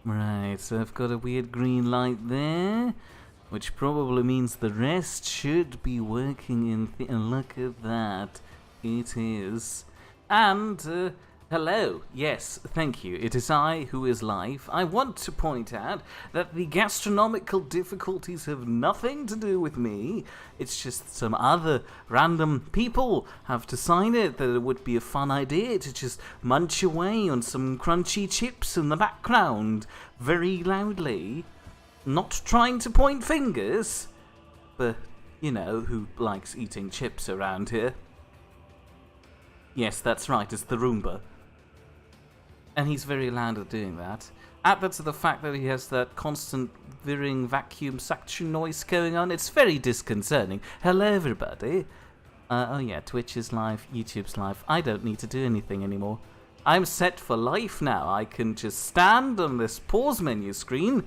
Right, so I've got a weird green light there, which probably means the rest should be working and look at that. It is. And, hello. Yes, thank you. It is I who is live. I want to point out that the gastronomical difficulties have nothing to do with me. It's just some other random people have decided that it would be a fun idea to just munch away on some crunchy chips in the background very loudly. Not trying to point fingers, but, you know, who likes eating chips around here? Yes, that's right, it's the Roomba. And he's very loud at doing that. Add that to the fact that he has that constant whirring vacuum suction noise going on. It's very disconcerting. Hello, everybody. Oh yeah, Twitch is live, YouTube's live. I don't need to do anything anymore. I'm set for life now. I can just stand on this pause menu screen,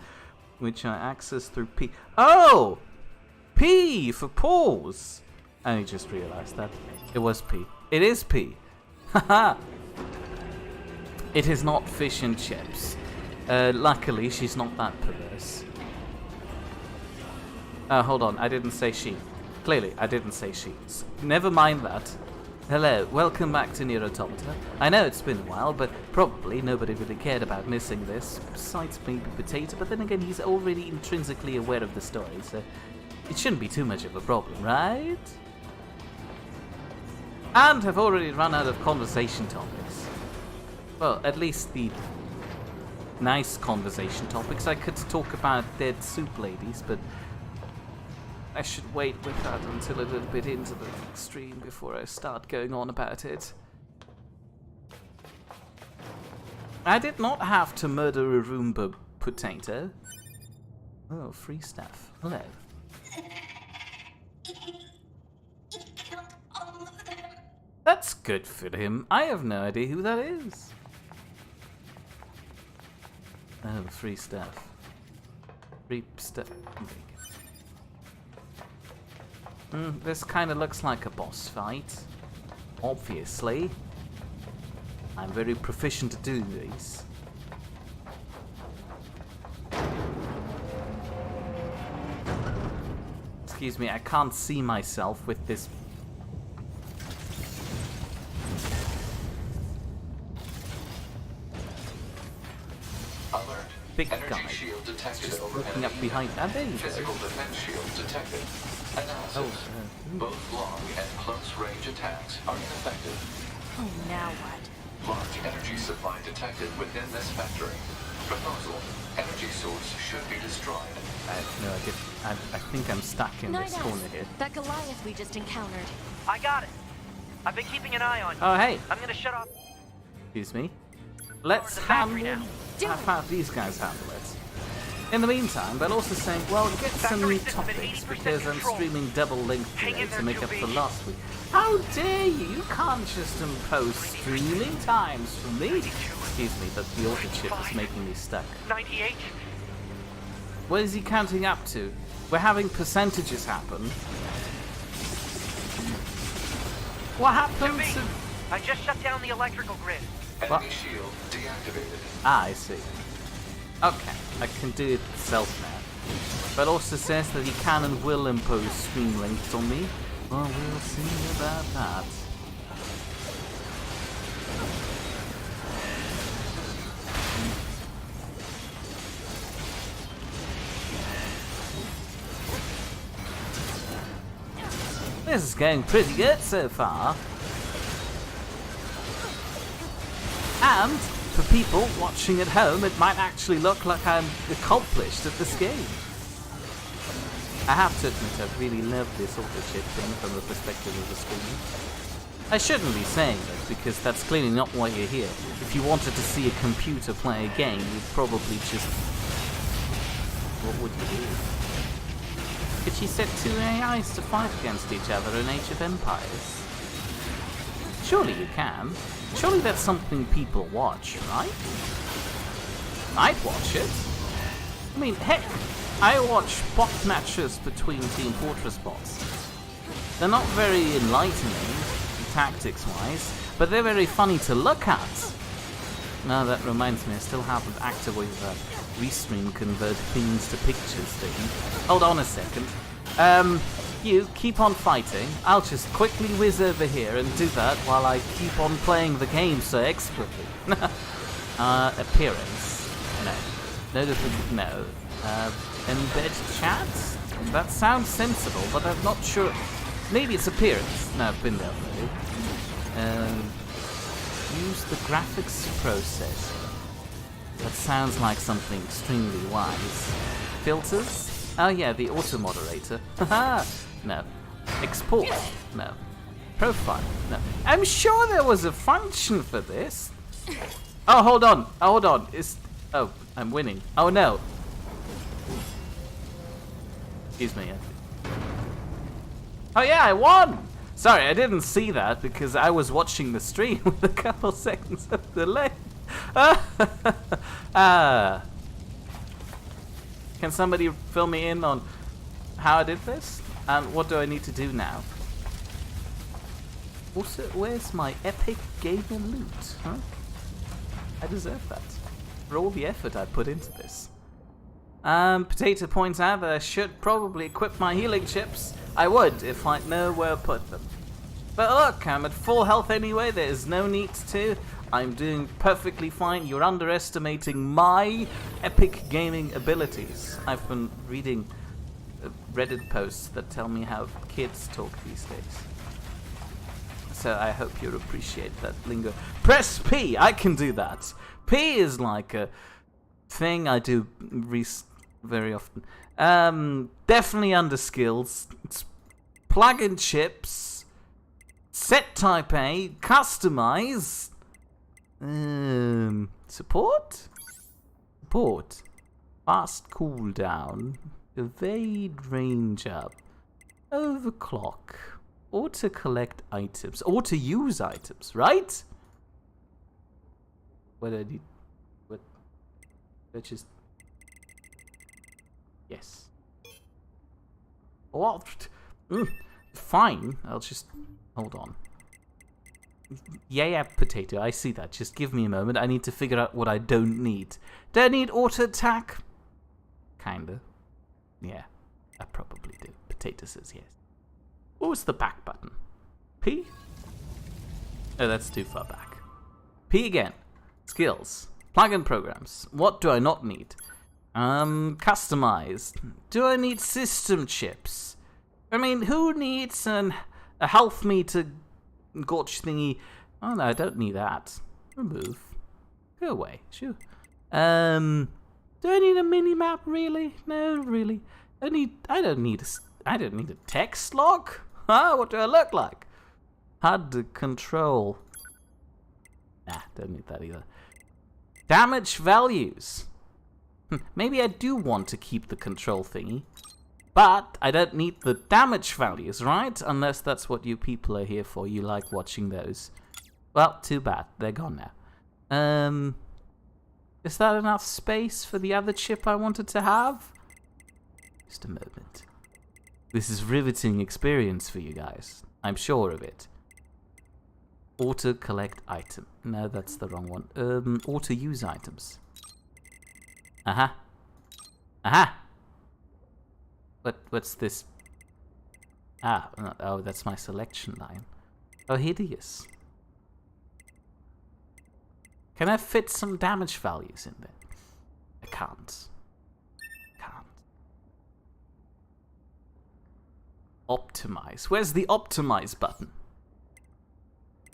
which I access through P. Oh! P for pause! I only just realized that. It was P. It is P. Haha! It is not fish and chips. Luckily, she's not that perverse. Hold on, I didn't say she. Clearly, I didn't say she. Never mind that. Hello, welcome back to NieR Automata. I know it's been a while, but probably nobody really cared about missing this, besides maybe Potato, but then again, he's already intrinsically aware of the story, so it shouldn't be too much of a problem, right? And have already run out of conversation topics. Well, at least the nice conversation topics. I could talk about dead soup ladies, but I should wait with that until a little bit into the stream before I start going on about it. I did not have to murder a Roomba Potato. Oh, free stuff. Hello. That's good for him. I have no idea who that is. Oh, free stuff. Free stuff. This kind of looks like a boss fight. Obviously. I'm very proficient at doing these. Excuse me, I can't see myself with this. Big guy. Just looking up behind. Ah, there you go. Physical defense shield detected. Analysis. Both long and close range attacks are ineffective. Oh, now what? Large energy supply detected within this factory. Proposal. Energy source should be destroyed. I have no idea. I think I'm stuck in this corner here. That Goliath we just encountered. I got it. I've been keeping an eye on you. Oh, hey. I'm gonna shut off. Excuse me. Let's have these guys handle it. In the meantime, they're also saying, well, get some new topics because I'm streaming double length today to make up for last week. How dare you? You can't just impose streaming times for me. Excuse me, but the auto chip is making me stuck. 98. What is he counting up to? We're having percentages happen. What happened to... I just shut down the electrical grid. Enemy shield deactivated. Ah, I see. Okay, I can do it self now. But also says that he can and will impose stream lengths on me. Well, we'll see about that. This is going pretty good so far. And for people watching at home, it might actually look like I'm accomplished at this game. I have to admit, I really love this auto-chip thing from the perspective of the streamer. I shouldn't be saying that, because that's clearly not why you're here. If you wanted to see a computer play a game, you'd probably just... What would you do? Could you set two AIs to fight against each other in Age of Empires? Surely you can. Surely that's something people watch, right? I'd watch it. I mean, heck, I watch bot matches between Team Fortress bots. They're not very enlightening, tactics-wise, but they're very funny to look at. Now that reminds me, I still haven't activated that restream convert things to pictures thing. Hold on a second. You keep on fighting. I'll just quickly whiz over here and do that while I keep on playing the game so expertly. Appearance. No. No. Embed chat? That sounds sensible, but I'm not sure. Maybe it's appearance. No, I've been there already. Use the graphics processor. That sounds like something extremely wise. Filters? Oh yeah, the auto moderator. Haha! No. Export? No. Profile? No. I'm sure there was a function for this. Oh, hold on. Oh, I'm winning. Oh no. Excuse me. Oh yeah, I won! Sorry, I didn't see that because I was watching the stream with a couple seconds of delay. Can somebody fill me in on how I did this? And what do I need to do now? Also, where's my epic gaming loot? Huh? I deserve that. For all the effort I put into this. Potato points out that I should probably equip my healing chips. I would if I'd know where to put them. But look, I'm at full health anyway, there is no need to. I'm doing perfectly fine. You're underestimating my epic gaming abilities. I've been reading Reddit posts that tell me how kids talk these days. So I hope you appreciate that lingo. Press P! I can do that. P is like a thing I do very often. Definitely under skills. It's plug-in chips. Set type A. Customize. Support? Support. Fast cooldown. Evade range up. Overclock. Auto collect items. Auto use items, right? What do I need? What? Let's just. Yes. What? Fine. I'll just. Hold on. Yeah, potato. I see that. Just give me a moment. I need to figure out what I don't need. Do I need auto attack? Kinda. Yeah, I probably do. Potato says yes. What was the back button? P? Oh, that's too far back. P again. Skills. Plugin programs. What do I not need? Customize. Do I need system chips? I mean, who needs a health meter gotch thingy? Oh no, I don't need that. Remove. Go away. Sure. Do I need a mini map really? No, really. I don't need a text log. Huh? What do I look like? HUD to control. Nah, don't need that either. Damage values. Maybe I do want to keep the control thingy. But I don't need the damage values, right? Unless that's what you people are here for. You like watching those. Well, too bad. They're gone now. Is that enough space for the other chip I wanted to have? Just a moment. This is riveting experience for you guys. I'm sure of it. Auto collect item. No, that's the wrong one. Auto use items. Aha. Aha! What's this? Ah, oh, that's my selection line. Oh, hideous. Can I fit some damage values in there? I can't. Optimize. Where's the optimize button?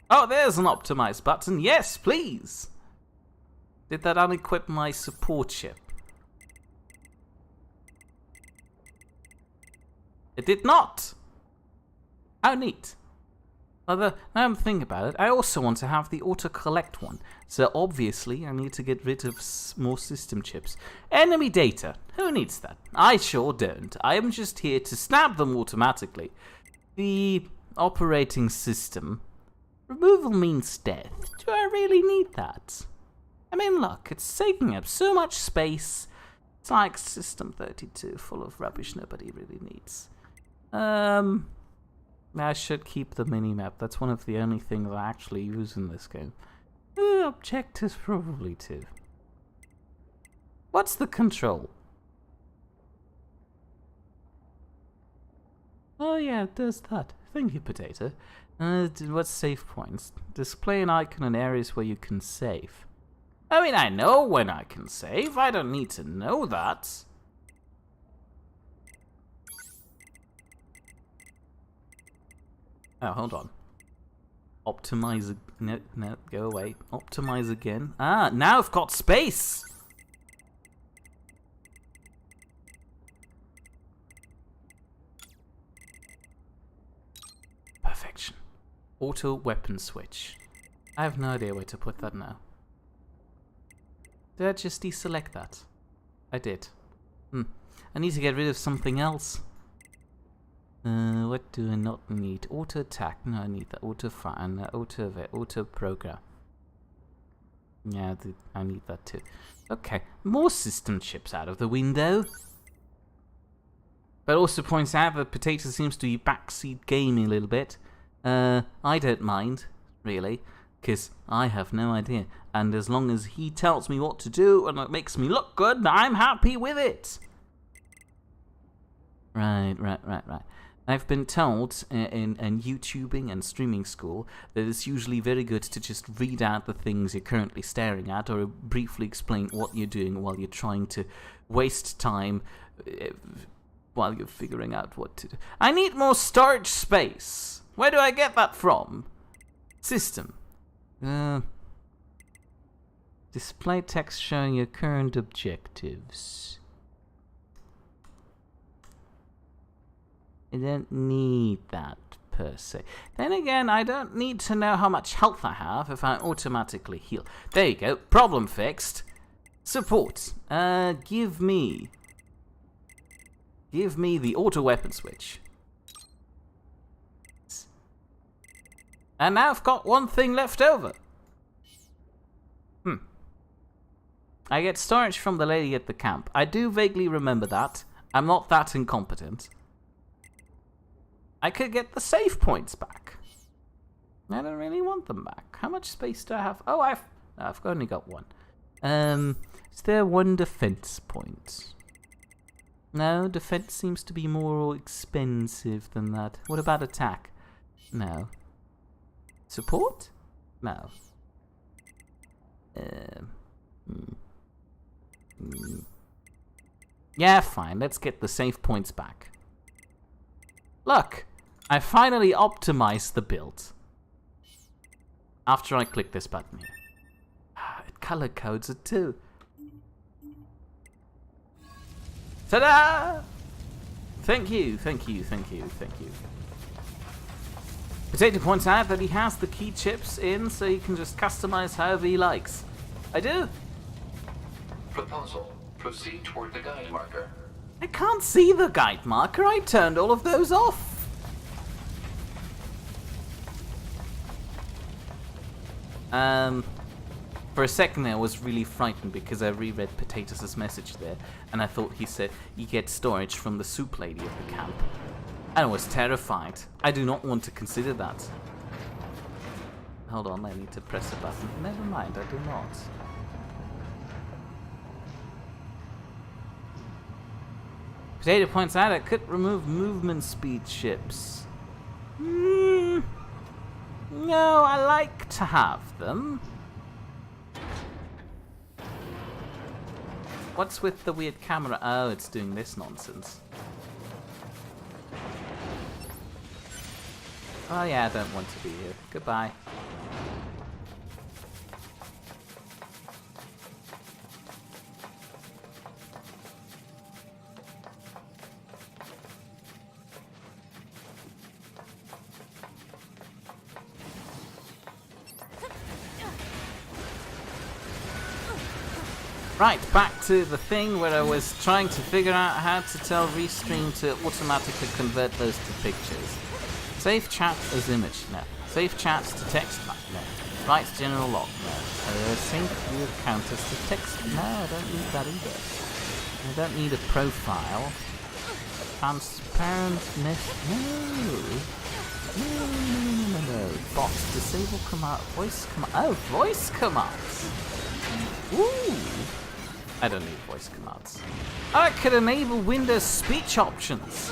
Oh, there's an optimize button. Yes, please. Did that unequip my support chip? It did not. How neat. Now I'm thinking about it, I also want to have the auto-collect one. So obviously I need to get rid of more system chips. Enemy data. Who needs that? I sure don't. I am just here to snap them automatically. The operating system. Removal means death. Do I really need that? I mean, look, it's taking up so much space. It's like System 32 full of rubbish nobody really needs. I should keep the minimap. That's one of the only things I actually use in this game. Objectives probably too. What's the control? Oh yeah, it does that. Thank you, Potato. What's save points? Display an icon in areas where you can save. I mean, I know when I can save. I don't need to know that. Oh, hold on. Optimize. No, go away. Optimize again. Ah, now I've got space! Perfection. Auto weapon switch. I have no idea where to put that now. Did I just deselect that? I did. I need to get rid of something else. What do I not need? Auto attack. No, I need that. Auto fire and auto program. Yeah, I need that too. Okay, more system chips out of the window. But also points out that Potato seems to be backseat gaming a little bit. I don't mind, really, because I have no idea. And as long as he tells me what to do and it makes me look good, I'm happy with it. Right. I've been told in YouTubing and streaming school that it's usually very good to just read out the things you're currently staring at or briefly explain what you're doing while you're trying to waste time while you're figuring out what to do. I need more storage space. Where do I get that from? System. Display text showing your current objectives. I don't need that per se. Then again, I don't need to know how much health I have if I automatically heal. There you go. Problem fixed. Support. Give me the auto weapon switch. And now I've got one thing left over. I get storage from the lady at the camp. I do vaguely remember that. I'm not that incompetent. I could get the save points back. I don't really want them back. How much space do I have? Oh, I've only got one. Is there one defense point? No, defense seems to be more expensive than that. What about attack? No. Support? No. Yeah, fine. Let's get the save points back. Look, I finally optimized the build. After I click this button here. It color codes it too. Ta-da! Thank you. Potato points out that he has the key chips in so he can just customize however he likes. I do. Proposal. Proceed toward the guide marker. I can't see the guide marker. I turned all of those off. For a second there, I was really frightened because I reread Potatoes' message there, and I thought he said you get storage from the soup lady at the camp. And I was terrified. I do not want to consider that. Hold on, I need to press a button. Never mind, I do not. Potato points out I could remove movement speed chips. No, I like to have them. What's with the weird camera? Oh, it's doing this nonsense. Oh yeah, I don't want to be here. Goodbye. Right, back to the thing where I was trying to figure out how to tell Restream to automatically convert those to pictures. Save chat as image, no. Save chats to text, no. Write general log, no. Sync view counters to text, no, I don't need that either. I don't need a profile. Transparentness, no. No. Box, disable command, voice command, oh, voice commands. Ooh. I don't need voice commands. I could enable Windows speech options.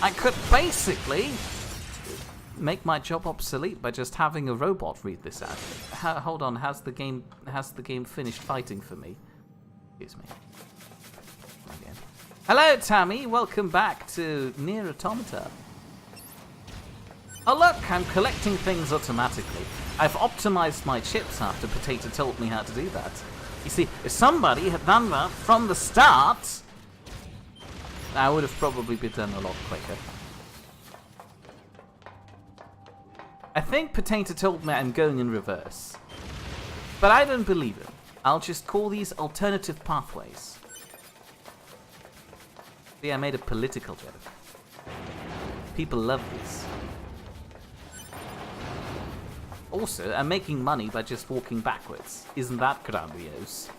I could basically make my job obsolete by just having a robot read this out. Hold on, has the game finished fighting for me? Excuse me. Again. Hello, Tammy. Welcome back to NieR Automata. Oh look, I'm collecting things automatically. I've optimized my chips after Potato told me how to do that. You see, if somebody had done that from the start, I would have probably been done a lot quicker. I think Potato told me I'm going in reverse. But I don't believe him. I'll just call these alternative pathways. See, I made a political joke. People love these. Also, I'm making money by just walking backwards. Isn't that grandiose?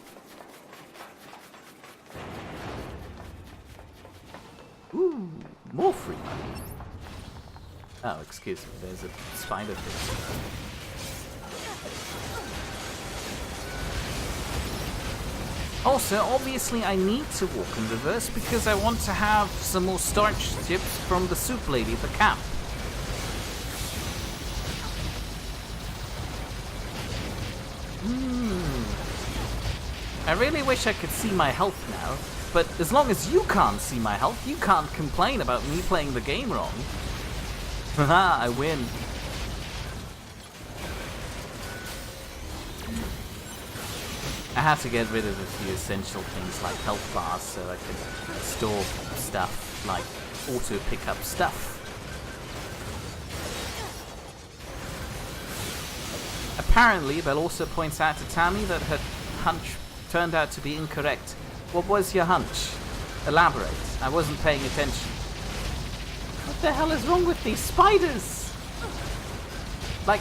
Ooh, more free money. Oh, excuse me, there's a spider thing. Also, obviously I need to walk in reverse because I want to have some more starch chips from the soup lady at the camp. I really wish I could see my health now, but as long as you can't see my health, you can't complain about me playing the game wrong. Haha, I win. I had to get rid of a few essential things like health bars so I could store stuff like auto pickup stuff. Apparently, Belle also points out to Tammy that her hunch turned out to be incorrect. What was your hunch? Elaborate. I wasn't paying attention. What the hell is wrong with these spiders? Like,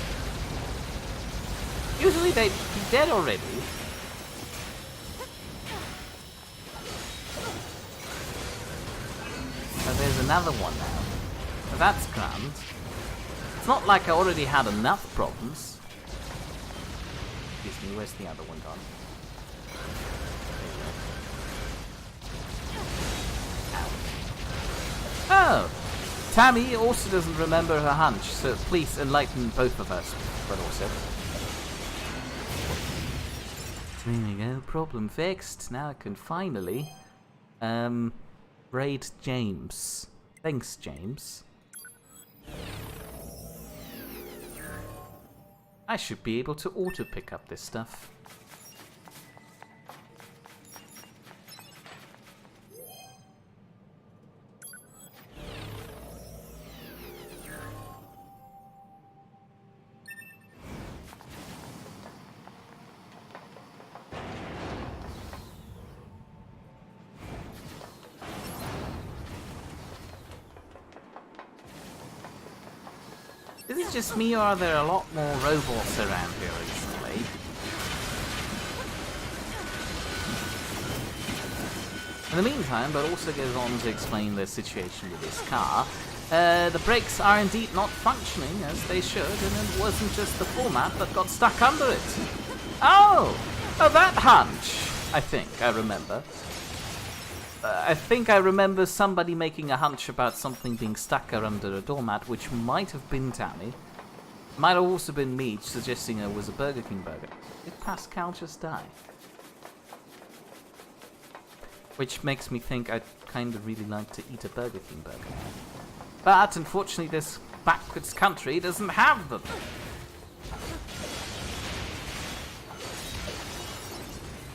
usually they'd be dead already. Oh, there's another one now. Well, that's grand. It's not like I already had enough problems. Excuse me, where's the other one gone? Oh! Tammy also doesn't remember her hunch, so please enlighten both of us, but also. There we go, problem fixed. Now I can finally raid James. Thanks, James. I should be able to auto pick up this stuff. Is it just me, or are there a lot more robots around here recently? In the meantime, but also goes on to explain the situation with this car. The brakes are indeed not functioning as they should, and it wasn't just the format that got stuck under it. Oh! Oh, that hunch! I think I remember. I think I remember somebody making a hunch about something being stuck under a doormat, which might have been Tammy. Might have also been me suggesting it was a Burger King burger. Did Pascal just die? Which makes me think I'd kind of really like to eat a Burger King burger. But unfortunately this backwards country doesn't have them.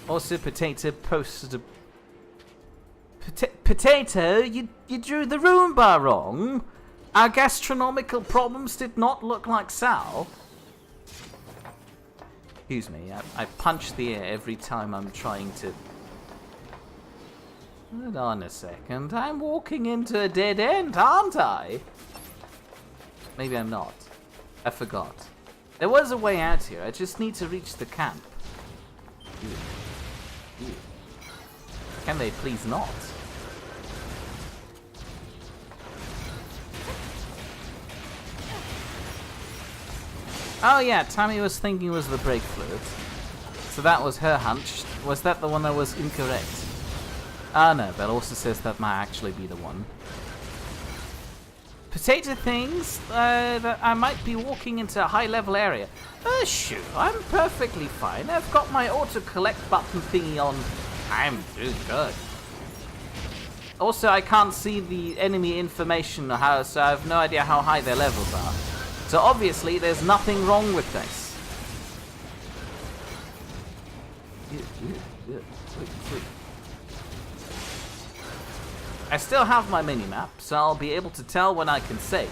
Also, Potato posted a... Potato, you drew the Roomba wrong. Our gastronomical problems did not look like Sal. Excuse me, I punch the air every time I'm trying to... Hold on a second, I'm walking into a dead end, aren't I? Maybe I'm not. I forgot. There was a way out here, I just need to reach the camp. Ew. Can they please not? Oh yeah, Tammy was thinking it was the brake fluid. So that was her hunch. Was that the one that was incorrect? Ah, no, that also says that might actually be the one. Potato things that I might be walking into a high-level area. Shoot, I'm perfectly fine. I've got my auto-collect button thingy on. I'm doing good. Also, I can't see the enemy information, so I have no idea how high their levels are. So obviously, there's nothing wrong with this. I still have my minimap, so I'll be able to tell when I can save.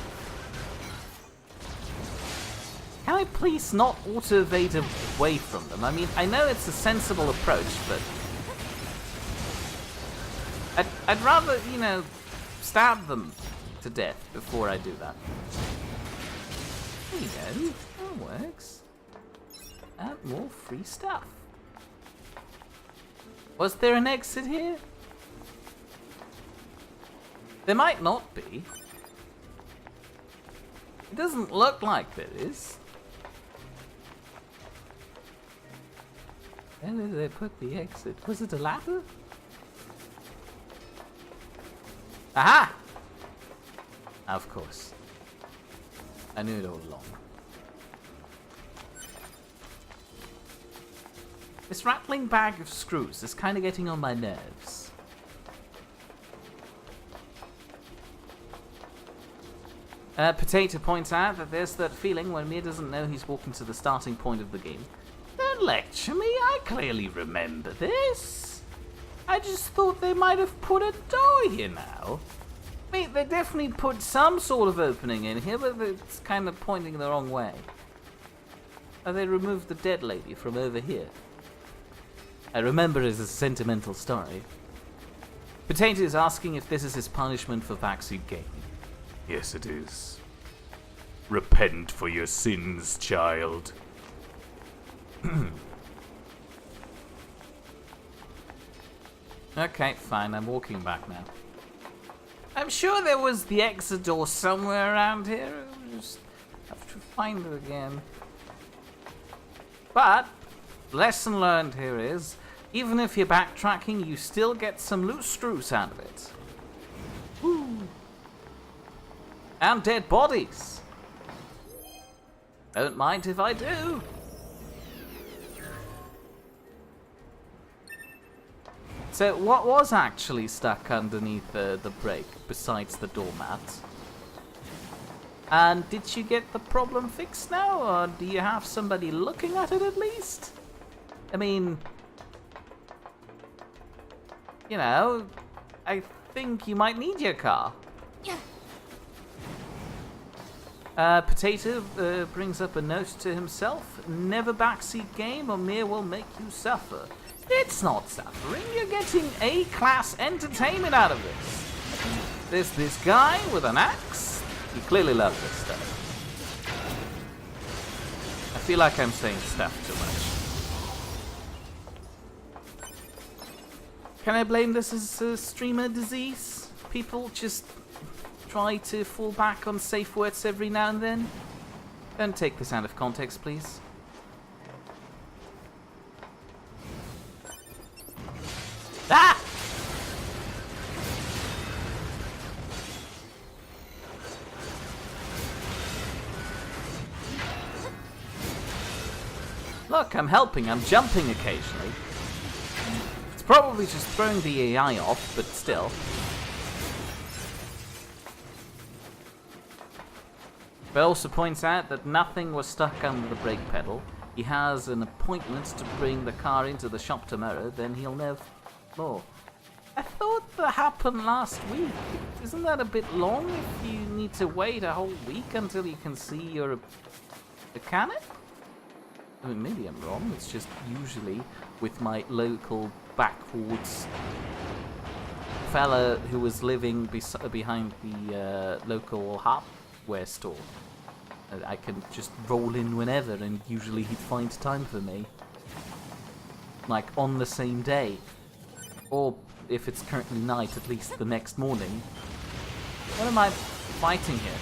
Can I please not auto-evade away from them? I mean, I know it's a sensible approach, but... I'd rather, you know, stab them to death before I do that. There you go, that works. And more free stuff. Was there an exit here? There might not be. It doesn't look like there is. Where did they put the exit? Was it a ladder? Aha! Of course. I knew it all along. This rattling bag of screws is kind of getting on my nerves. Potato points out that there's that feeling when NieR doesn't know he's walking to the starting point of the game. Don't lecture me, I clearly remember this. I just thought they might have put a door here now. I mean, they definitely put some sort of opening in here, but it's kind of pointing the wrong way. Oh, they removed the dead lady from over here. I remember it as a sentimental story. Potato is asking if this is his punishment for backseat gaming. Yes, it is. Repent for your sins, child. Okay, fine, I'm walking back now. I'm sure there was the exit door somewhere around here. I'll just have to find it again. But, lesson learned here is, even if you're backtracking, you still get some loose screws out of it. Woo. And dead bodies. Don't mind if I do. So what was actually stuck underneath the brake besides the doormat? And did you get the problem fixed now, or do you have somebody looking at it at least? I mean, you know, I think you might need your car. Yeah. Potato brings up a note to himself. Never backseat game or NieR will make you suffer. It's not suffering, you're getting A-class entertainment out of this. There's this guy with an axe. You clearly love this stuff. I feel like I'm saying stuff too much. Can I blame this as a streamer disease? People just try to fall back on safe words every now and then? Don't take this out of context, please. Ah! Look, I'm helping, I'm jumping occasionally. It's probably just throwing the AI off, but still. But also points out that nothing was stuck under the brake pedal. He has an appointment to bring the car into the shop tomorrow, then he'll know more. I thought that happened last week. Isn't that a bit long if you need to wait a whole week until you can see your mechanic? I mean, maybe I'm wrong. It's just usually with my local backwards fella who was living behind the local hardware store. I can just roll in whenever, and usually he'd find time for me. Like, on the same day. Or, if it's currently night, at least the next morning. What am I fighting here?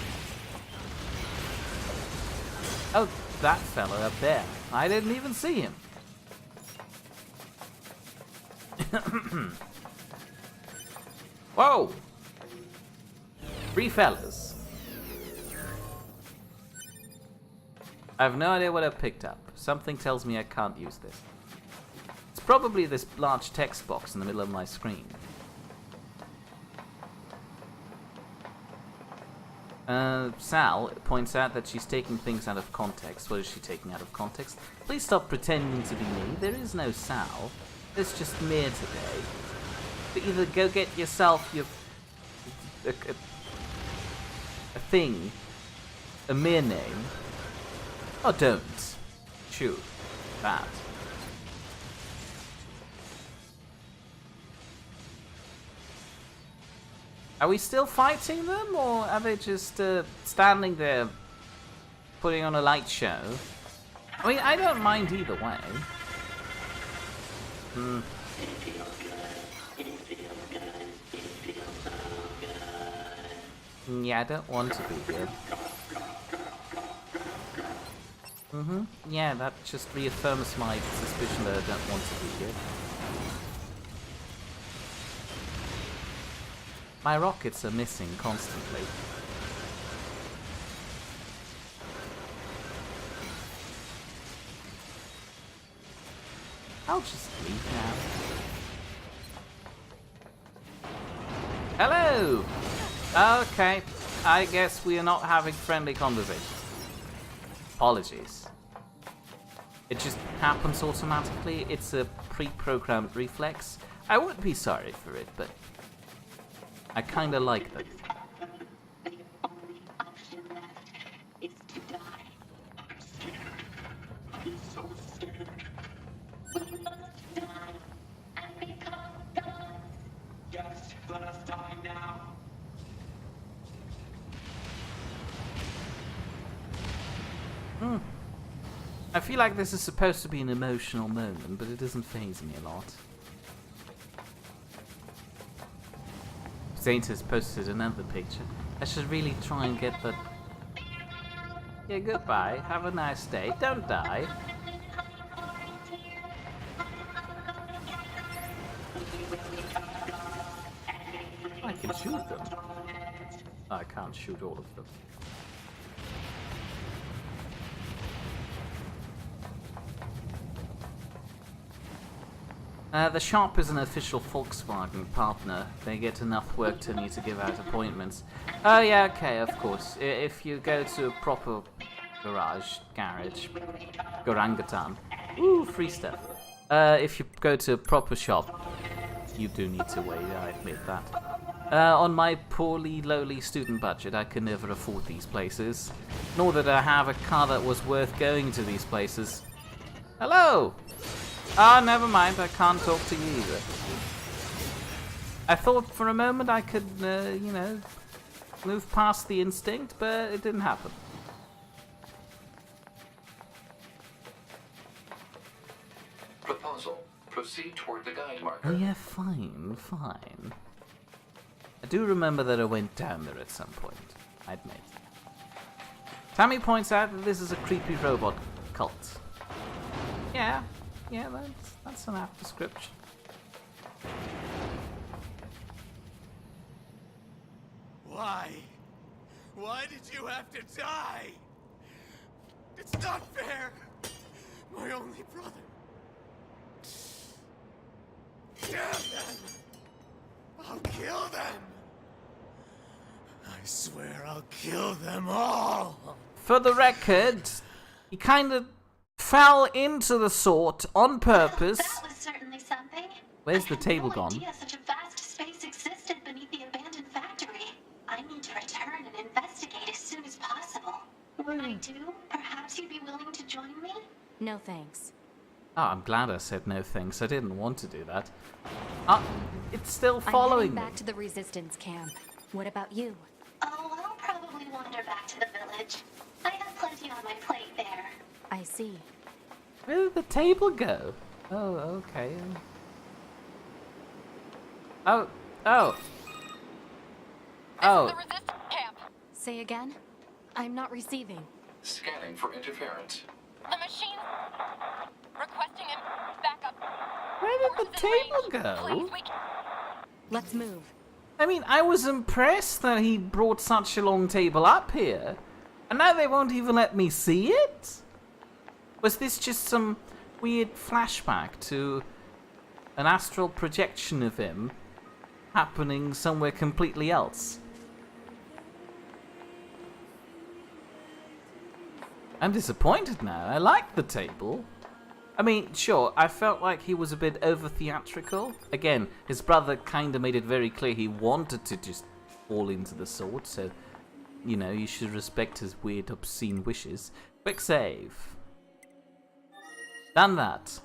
Oh, that fella up there. I didn't even see him. Whoa! 3 fellas. I have no idea what I picked up. Something tells me I can't use this. It's probably this large text box in the middle of my screen. Sal points out that she's taking things out of context. What is she taking out of context? Please stop pretending to be me. There is no Sal. There's just NieR today. But either go get yourself a thing, a mere name, or don't. Shoot. Bad. Are we still fighting them, or are they just standing there putting on a light show? I mean, I don't mind either way. Yeah, I don't want to be here. Yeah, that just reaffirms my suspicion that I don't want to be here. My rockets are missing constantly. I'll just leave now. Hello! Okay, I guess we are not having friendly conversations. Apologies. It just happens automatically. It's a pre-programmed reflex. I would be sorry for it, but I kinda like them. I feel like this is supposed to be an emotional moment, but it doesn't faze me a lot. Saint has posted another picture. I should really try and get the... Yeah, goodbye. Have a nice day. Don't die. I can shoot them. I can't shoot all of them. The shop is an official Volkswagen partner. They get enough work to need to give out appointments. Oh yeah, okay, of course. If you go to a proper garage, Gorangutan. Ooh, free stuff. If you go to a proper shop, you do need to wait, I admit that. On my poorly, lowly student budget, I can never afford these places. Nor did I have a car that was worth going to these places. Hello! Ah, never mind, I can't talk to you either. I thought for a moment I could, you know, move past the instinct, but it didn't happen. Proposal. Proceed toward the guide marker. Oh yeah, fine. I do remember that I went down there at some point, I admit. Tammy points out that this is a creepy robot cult. Yeah, that's an apt description. Why? Why did you have to die? It's not fair! My only brother. Damn them! I'll kill them! I swear I'll kill them all! For the record, he kind of fell into the sword on purpose. That was certainly something. Where's the table gone? I had no idea such a vast space existed beneath the abandoned factory. I need to return and investigate as soon as possible. When I do, perhaps you'd be willing to join me? No thanks. Oh, I'm glad I said no thanks. I didn't want to do that. It's still following I'm me. heading back to the resistance camp. What about you? Oh, I'll probably wander back to the village. I have plenty on my plate there. I see. Where did the table go? Oh, okay. Oh. The resistance camp. Say again? I'm not receiving. Scanning for interference. The machine requesting backup. Where did the table go? Please, we Let's move. I mean, I was impressed that he brought such a long table up here, and now they won't even let me see it? Was this just some weird flashback to an astral projection of him happening somewhere completely else? I'm disappointed now. I like the table. I mean, sure, I felt like he was a bit over-theatrical. Again, his brother kind of made it very clear he wanted to just fall into the sword, so, you know, you should respect his weird, obscene wishes. Quick save. Done that.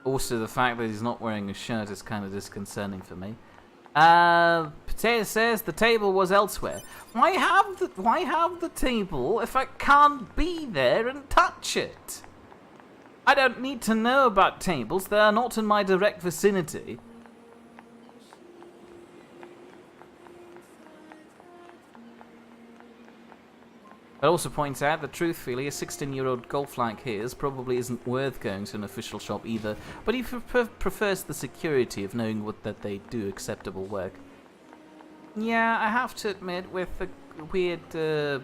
Also, the fact that he's not wearing a shirt is kind of disconcerting for me. Potato says the table was elsewhere. Why have the table if I can't be there and touch it? I don't need to know about tables. They are not in my direct vicinity. It also points out that truthfully, a 16-year-old golf like his probably isn't worth going to an official shop either, but he prefers the security of knowing that they do acceptable work. Yeah, I have to admit, with the weird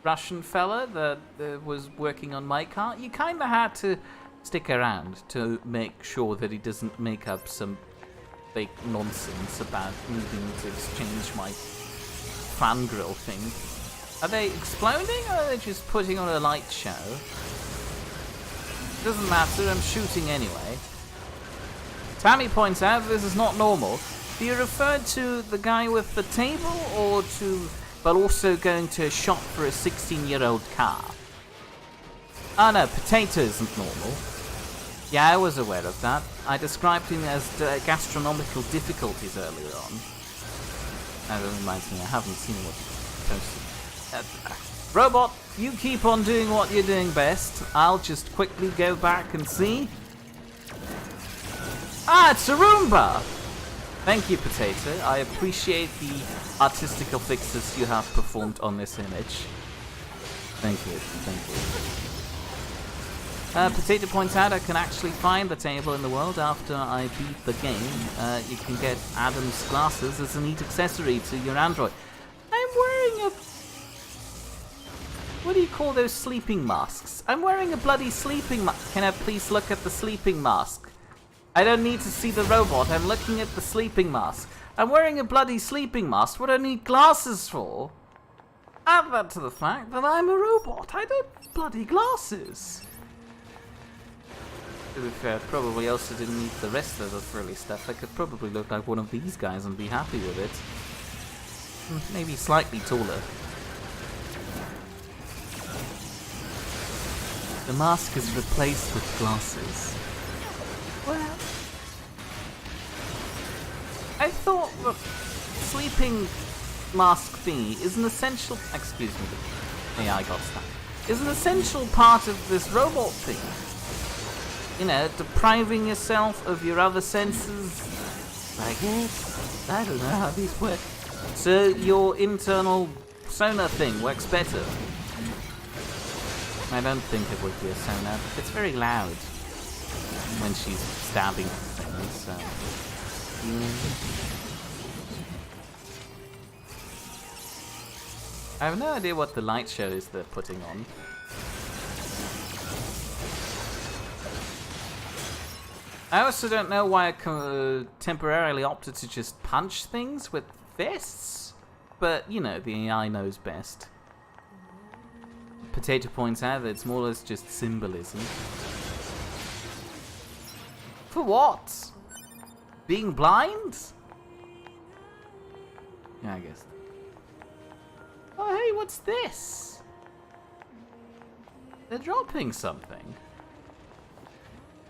Russian fella that was working on my car, you kind of had to stick around to make sure that he doesn't make up some fake nonsense about needing to exchange my fan grill thing. Are they exploding, or are they just putting on a light show? Doesn't matter, I'm shooting anyway. Tammy points out this is not normal. Do you refer to the guy with the table, or to, but also going to a shop for a 16-year-old car? Oh no, potato isn't normal. Yeah, I was aware of that. I described him as gastronomical difficulties earlier on. That reminds me, I haven't seen what he posted. Robot, you keep on doing what you're doing best. I'll just quickly go back and see. Ah, it's a Roomba! Thank you, Potato. I appreciate the artistical fixes you have performed on this image. Thank you, thank you. Potato points out I can actually find the table in the world after I beat the game. You can get Adam's glasses as a neat accessory to your Android. I'm wearing a... What do you call those sleeping masks? I'm wearing a bloody sleeping mask. Can I please look at the sleeping mask? I don't need to see the robot. I'm looking at the sleeping mask. I'm wearing a bloody sleeping mask. What do I need glasses for? Add that to the fact that I'm a robot. I don't need bloody glasses. To be fair, probably also didn't need the rest of the frilly stuff. I could probably look like one of these guys and be happy with it. Maybe slightly taller. The mask is replaced with glasses. Well, I thought the sleeping mask thingy is an essential... Excuse me, the AI got stuck. Is an essential part of this robot thing. You know, depriving yourself of your other senses. Like, I don't know how these work. So your internal sonar thing works better. I don't think it would be a sonar. It's very loud when she's stabbing things, so... I have no idea what the light show is they're putting on. I also don't know why I temporarily opted to just punch things with fists, but, you know, the AI knows best. Potato points out that it's more or less just symbolism. For what? Being blind? Yeah, I guess. Oh, hey, what's this? They're dropping something.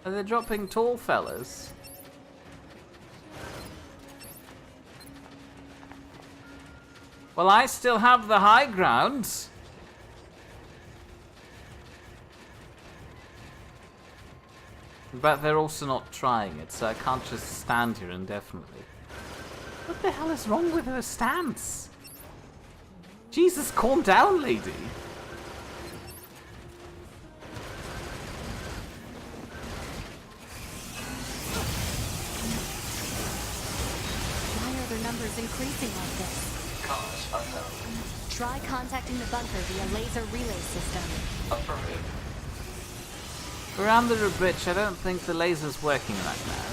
Are they dropping tall fellas? Well, I still have the high ground. But they're also not trying it, so I can't just stand here indefinitely. What the hell is wrong with her stance? Jesus, calm down, lady. increasing like this. Cause unknown. Try contacting the bunker via laser relay system. Affirmative. We're under a bridge. I don't think the laser's working right now.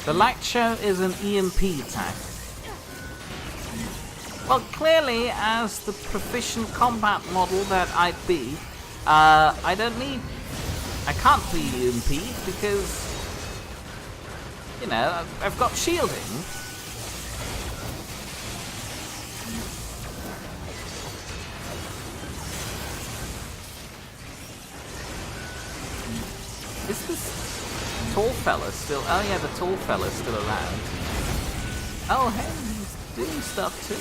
The light show is an EMP tank. Well, clearly, as the proficient combat model that I'd be, I can't be EMP because, you know, I've got shielding. Is this tall fella still? Oh yeah, the tall fella's still around. Oh hey, he's doing stuff too.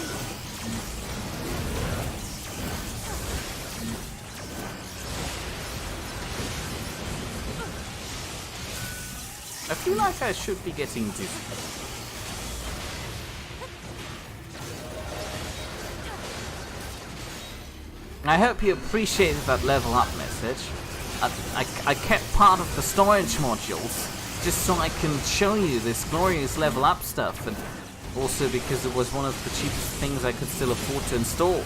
I feel like I should be getting dizzy. I hope you appreciated that level up message. I kept part of the storage modules just so I can show you this glorious level up stuff, and also because it was one of the cheapest things I could still afford to install.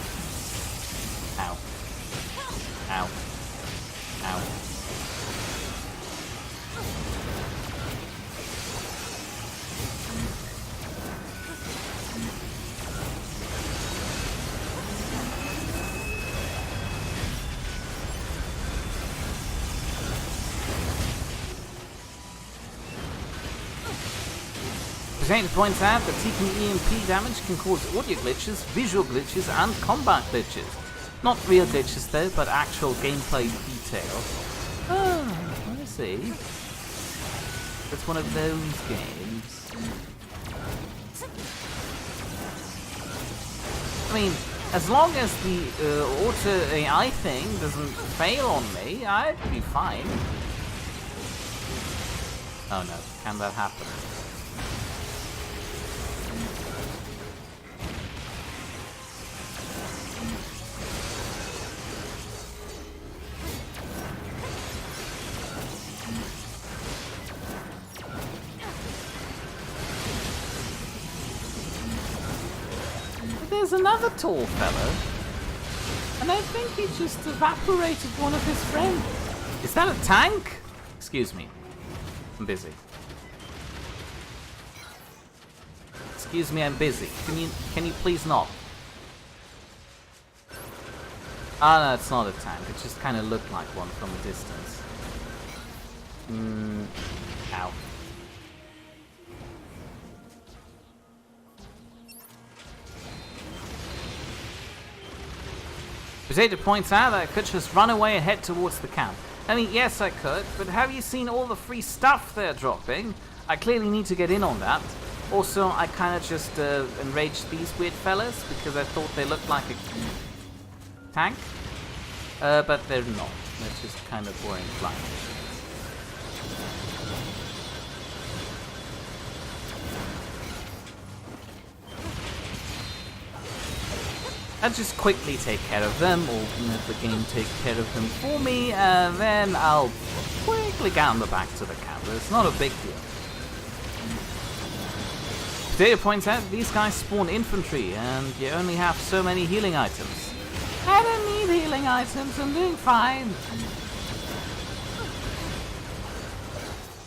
Ow. Ow. Ow. Presenter points out that taking EMP damage can cause audio glitches, visual glitches, and combat glitches. Not real glitches though, but actual gameplay detail. Oh, I see. It's one of those games. I mean, as long as the auto AI thing doesn't fail on me, I'd be fine. Oh no, can that happen? There's another tall fellow, and I think he just evaporated one of his friends. Is that a tank? Excuse me, I'm busy. Excuse me, I'm busy. Can you please not? Ah, no, it's not a tank. It just kind of looked like one from a distance. Ow. Potato points out that I could just run away and head towards the camp. I mean, yes I could, but have you seen all the free stuff they're dropping? I clearly need to get in on that. Also, I kind of just enraged these weird fellas because I thought they looked like a tank. But they're not. They're just kind of boring flying. I'll just quickly take care of them, or let the game take care of them for me, and then I'll quickly gander back to the camp. It's not a big deal. Potato points out these guys spawn infantry, and you only have so many healing items. I don't need healing items, I'm doing fine.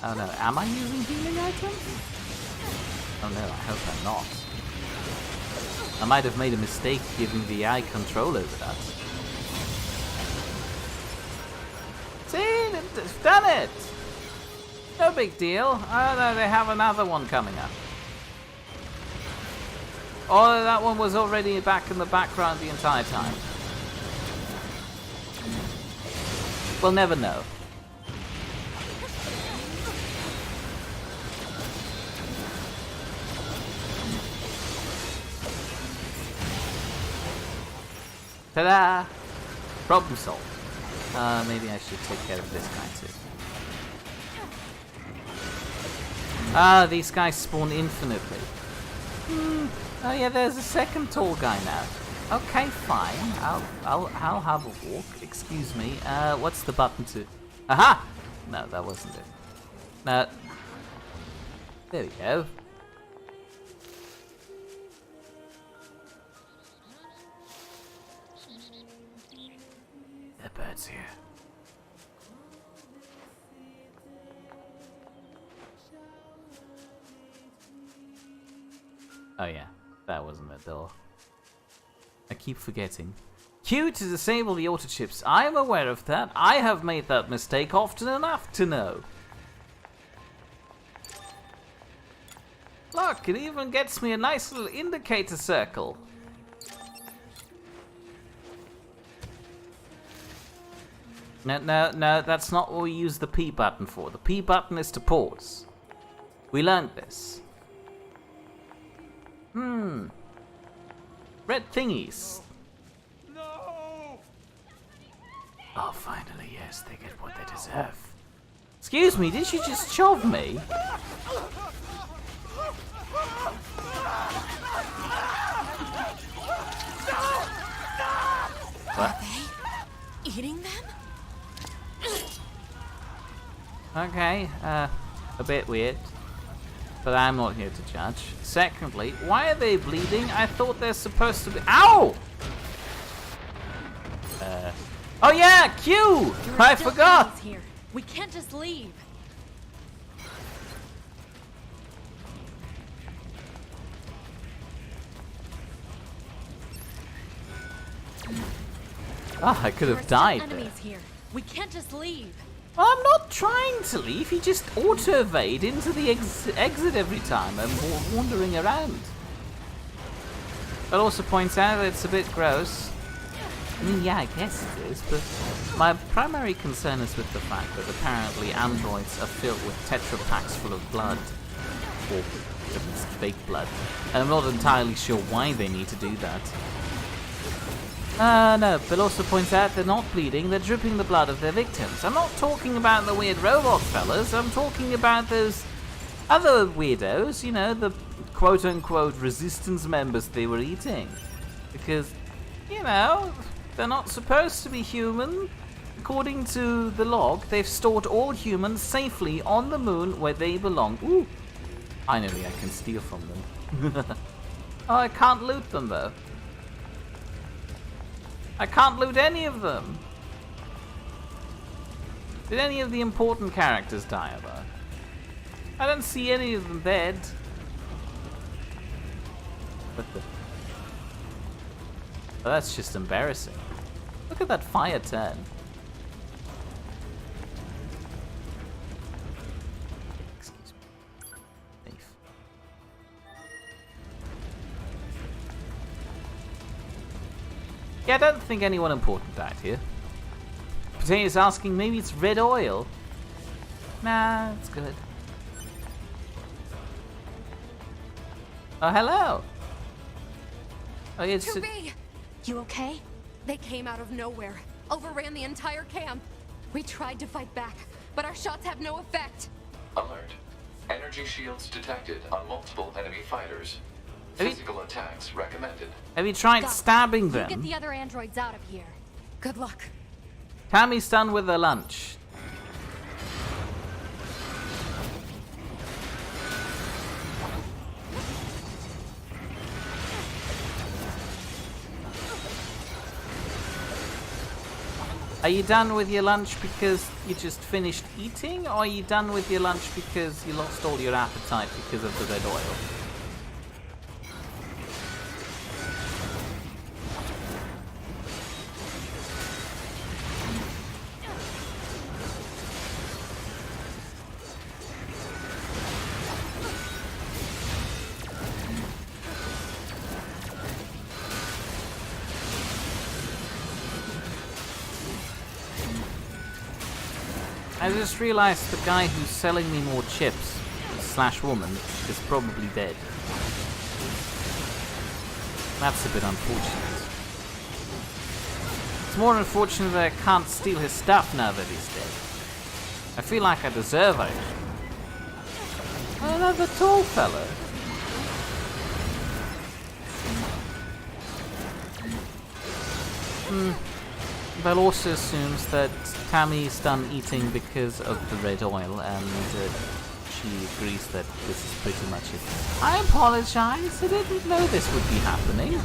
Oh no, am I using healing items? Oh no, I hope I'm not. I might have made a mistake giving the AI control over that. See, they've done it! No big deal. Oh no, they have another one coming up. Oh, that one was already back in the background the entire time. We'll never know. Ta-da! Problem solved. Maybe I should take care of this guy too. These guys spawn infinitely. Oh yeah, there's a second tall guy now. Okay, fine. I'll have a walk. Excuse me. What's the button to? Aha! No, that wasn't it. There we go. The bird's here. Oh yeah, that wasn't a door. I keep forgetting. Q to disable the auto chips. I am aware of that. I have made that mistake often enough to know. Look, it even gets me a nice little indicator circle. No, that's not what we use the P button for. The P button is to pause. We learned this. Red thingies. No! Oh, finally, yes, they get what they deserve. Excuse me, did you just shove me? What? Eating them? Okay, a bit weird. But I'm not here to judge. Secondly, why are they bleeding? I thought they're supposed to be— Ow! Oh yeah, Q! I forgot! Here. We can't just leave. Ah, I could There are have still died there. enemies here. We can't just leave. Well, I'm not trying to leave, he just auto-evade into the exit every time and wandering around. That also points out that it's a bit gross. I mean, yeah, I guess it is, but my primary concern is with the fact that apparently androids are filled with Tetra packs full of blood. Or at least fake blood. And I'm not entirely sure why they need to do that. No, but also points out they're not bleeding, they're dripping the blood of their victims. I'm not talking about the weird robot fellas, I'm talking about those other weirdos, you know, the quote-unquote resistance members they were eating. Because, you know, they're not supposed to be human. According to the log, they've stored all humans safely on the moon where they belong. Ooh, finally I can steal from them. Oh, I can't loot them though. I can't loot any of them. Did any of the important characters die though? I don't see any of them dead. What the? Oh, that's just embarrassing. Look at that fire turn. Excuse me. Thief. Yeah, I don't think anyone important died here. Potato's asking, maybe it's red oil. Nah, it's good. Oh, hello. Oh, it's... To be! You okay? They came out of nowhere, overran the entire camp. We tried to fight back, but our shots have no effect. Alert. Energy shields detected on multiple enemy fighters. Have you- Physical attacks recommended. Have you tried Got it. stabbing You get them? the other androids out of here. Good luck. Tammy's done with her lunch. Are you done with your lunch because you just finished eating, or are you done with your lunch because you lost all your appetite because of the red oil? I just realized the guy who's selling me more chips, slash woman, is probably dead. That's a bit unfortunate. It's more unfortunate that I can't steal his stuff now that he's dead. I feel like I deserve it. Another tall fella. Bell also assumes that Tammy's done eating because of the red oil and she agrees that this is pretty much it. I apologize, I didn't know this would be happening.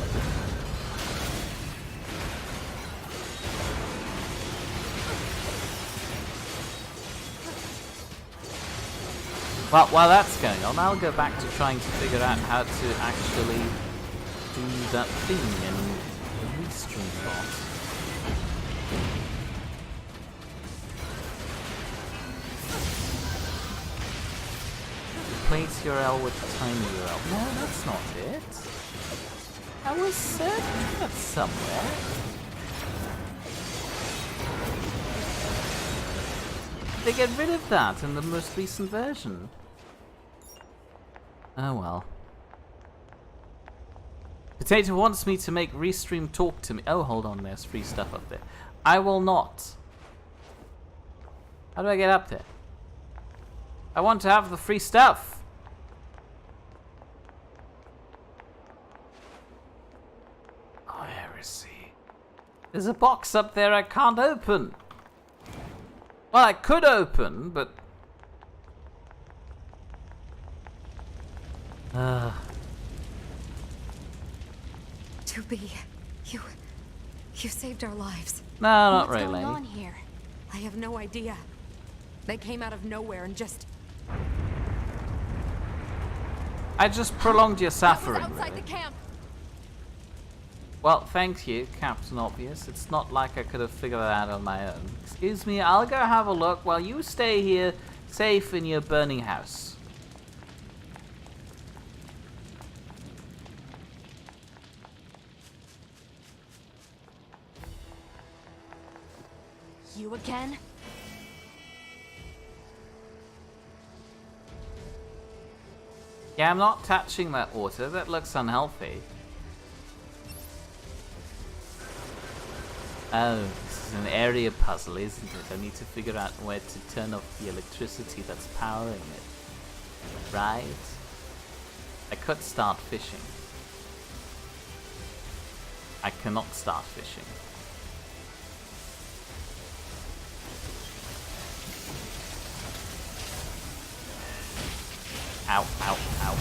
Well, while that's going on, I'll go back to trying to figure out how to actually do that thing in the restream bot. Replace URL with tiny URL. No, that's not it. I was certain that's somewhere. They get rid of that in the most recent version. Oh well. Potato wants me to make Restream talk to me. Oh, hold on, there's free stuff up there. I will not. How do I get up there? I want to have the free stuff. Oh, heresy. There's a box up there I can't open. Well, I could open, but... To be, you saved our lives. No, not What's really. going on here? I have no idea. They came out of nowhere and just... I just prolonged your That was suffering, outside really. the camp. Well, thank you, Captain Obvious. It's not like I could have figured that out on my own. Excuse me, I'll go have a look while you stay here, safe in your burning house. You again? Yeah, I'm not touching that water. That looks unhealthy. Oh, this is an area puzzle, isn't it? I need to figure out where to turn off the electricity that's powering it. Right? I could start fishing. I cannot start fishing. Ow, ow, ow.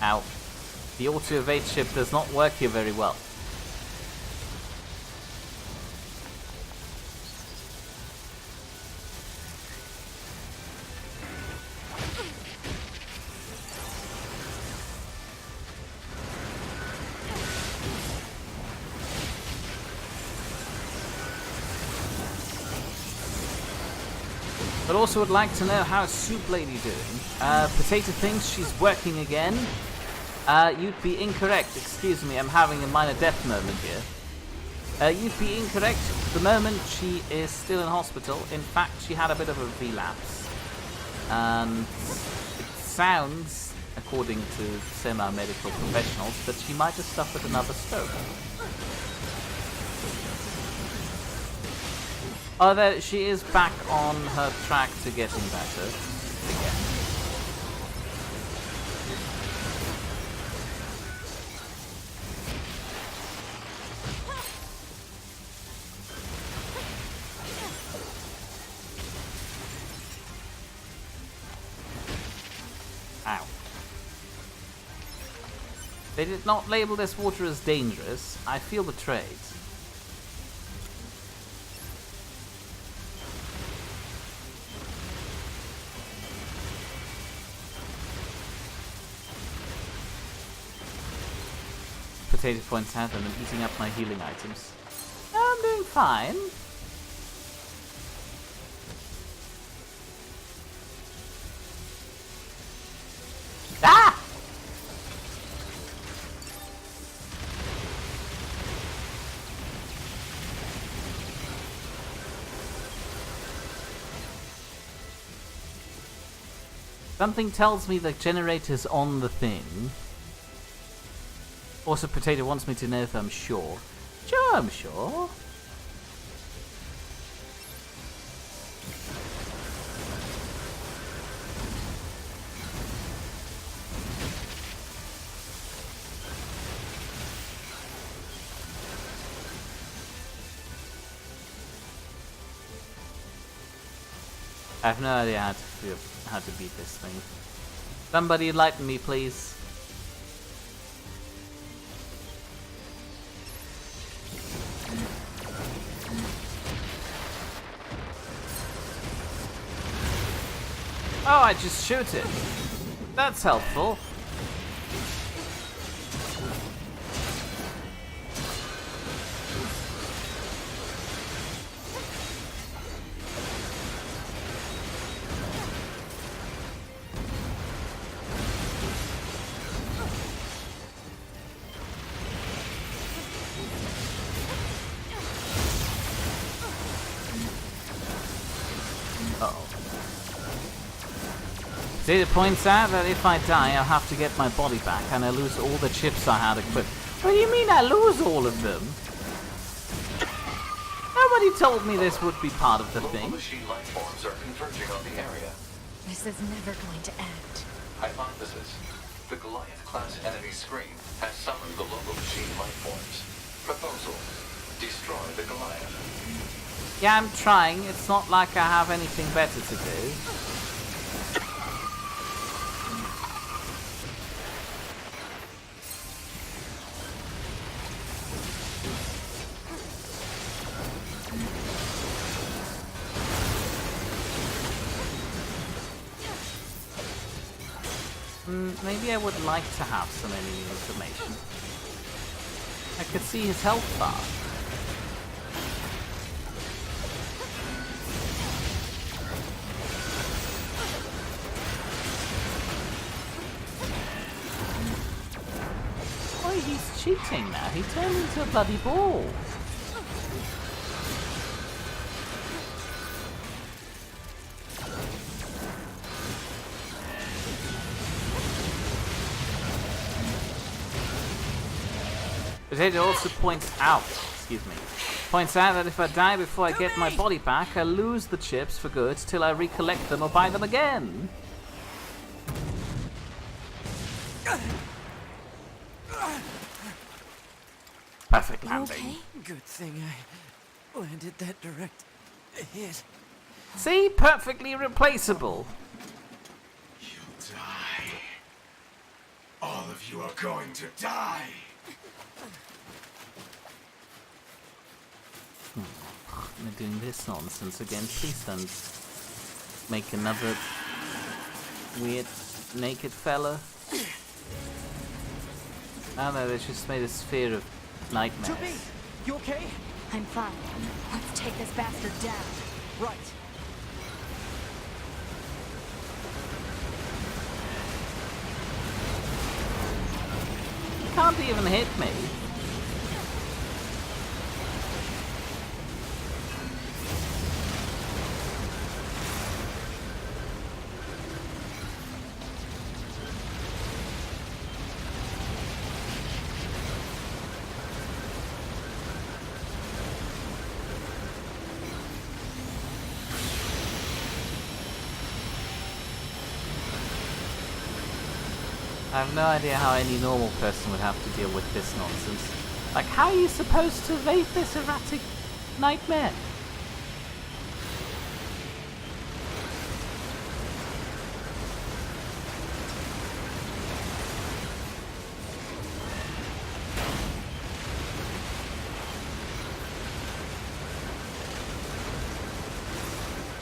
Ow. The auto-evade ship does not work here very well. But also would like to know how Soup Lady doing. Potato thinks she's working again. You'd be incorrect. Excuse me, I'm having a minor death moment here. You'd be incorrect. At the moment, she is still in hospital. In fact, she had a bit of a relapse. And it sounds, according to semi-medical professionals, that she might have suffered another stroke. Although she is back on her track to getting better again. Ow. They did not label this water as dangerous. I feel betrayed. Potato points out that I'm eating up my healing items. I'm doing fine. Ah! Something tells me the generator's on the thing. Also, Potato wants me to know if I'm sure. Sure, I'm sure. I have no idea how to beat this thing. Somebody enlighten me, please. Oh, I just shoot it. That's helpful. It points out that if I die, I'll have to get my body back, and I lose all the chips I had equipped. What do you mean I lose all of them? Nobody told me this would be part of the thing. Machine life forms are converging on the area. This is never going to end. Hypothesis. The Goliath-class enemy screen has summoned the local machine life forms. Proposal. Destroy the Goliath. Yeah, I'm trying. It's not like I have anything better to do. Maybe I would like to have some enemy information. I could see his health bar. Oh, he's cheating now. He turned into a bloody ball. But it also points out that if I die before I get my body back, I lose the chips for good till I recollect them or buy them again. Perfect landing. Okay? Good thing I landed that direct hit. See? Perfectly replaceable. You'll die. All of you are going to die. I'm doing this nonsense again. Please don't make another weird naked fella. Oh no, they just made a sphere of nightmares. You okay? I'm fine. Let's take this bastard down. Right. Can't even hit me. I have no idea how any normal person would have to deal with this nonsense. Like, how are you supposed to evade this erratic nightmare?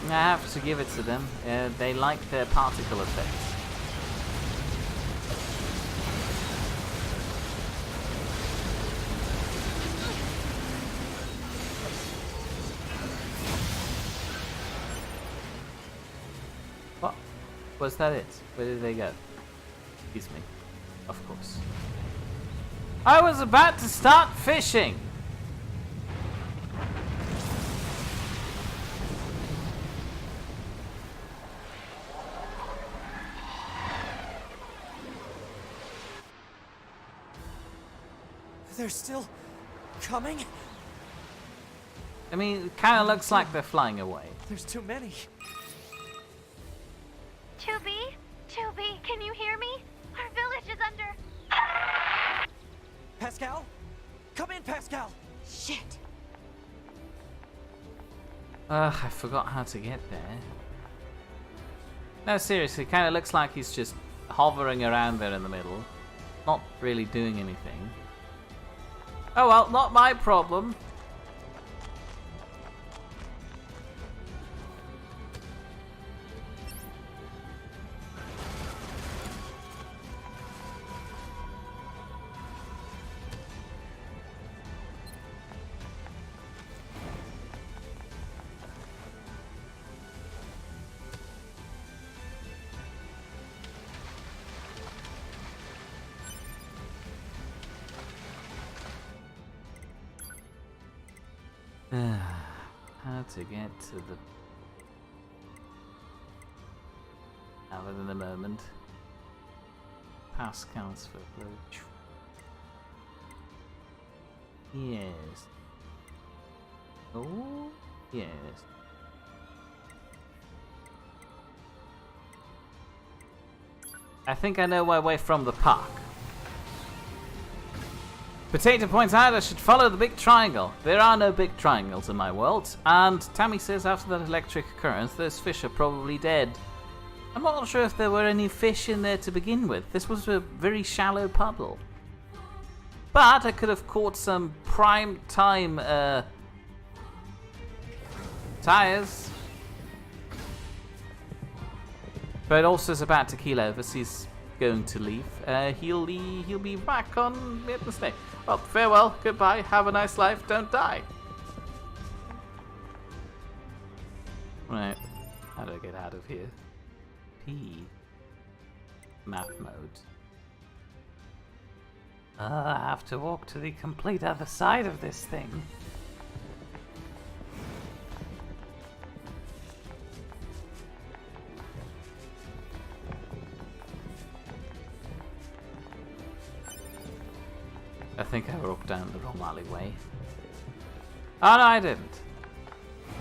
I have to give it to them. They like their particle effects. What? Was that it? Where did they go? Excuse me. Of course. I was about to start fishing! They're still coming? I mean, it kind of looks like they're flying away. There's too many. 2B? 2B, can you hear me? Our village is under... Pascal? Come in, Pascal! Shit. I forgot how to get there. No, seriously, kind of looks like he's just hovering around there in the middle. Not really doing anything. Oh well, not my problem. How to get to the... Have it in a moment. Pascals for approach. Yes. Oh, yes. I think I know my way from the park. Potato points out I should follow the big triangle. There are no big triangles in my world. And Tammy says after that electric occurrence, those fish are probably dead. I'm not sure if there were any fish in there to begin with. This was a very shallow puddle. But I could have caught some prime time tires. But also is about to keel over, so he's going to leave. He'll be back on Wednesday. Well, farewell, goodbye, have a nice life, don't die. Right, how do I get out of here? P. Map mode. I have to walk to the complete other side of this thing. I think I walked down the wrong alleyway. Oh no, I didn't.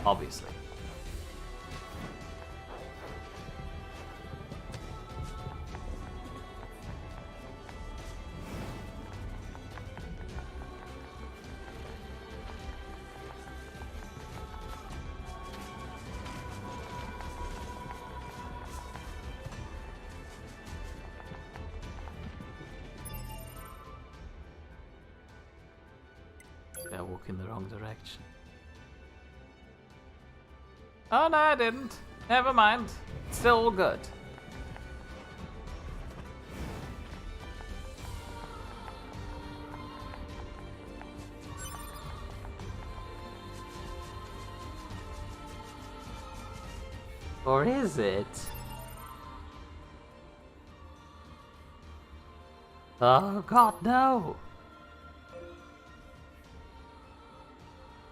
Obviously. I walk in the wrong direction. Oh no, I didn't. Never mind. Still all good. Or is it? Oh god, no!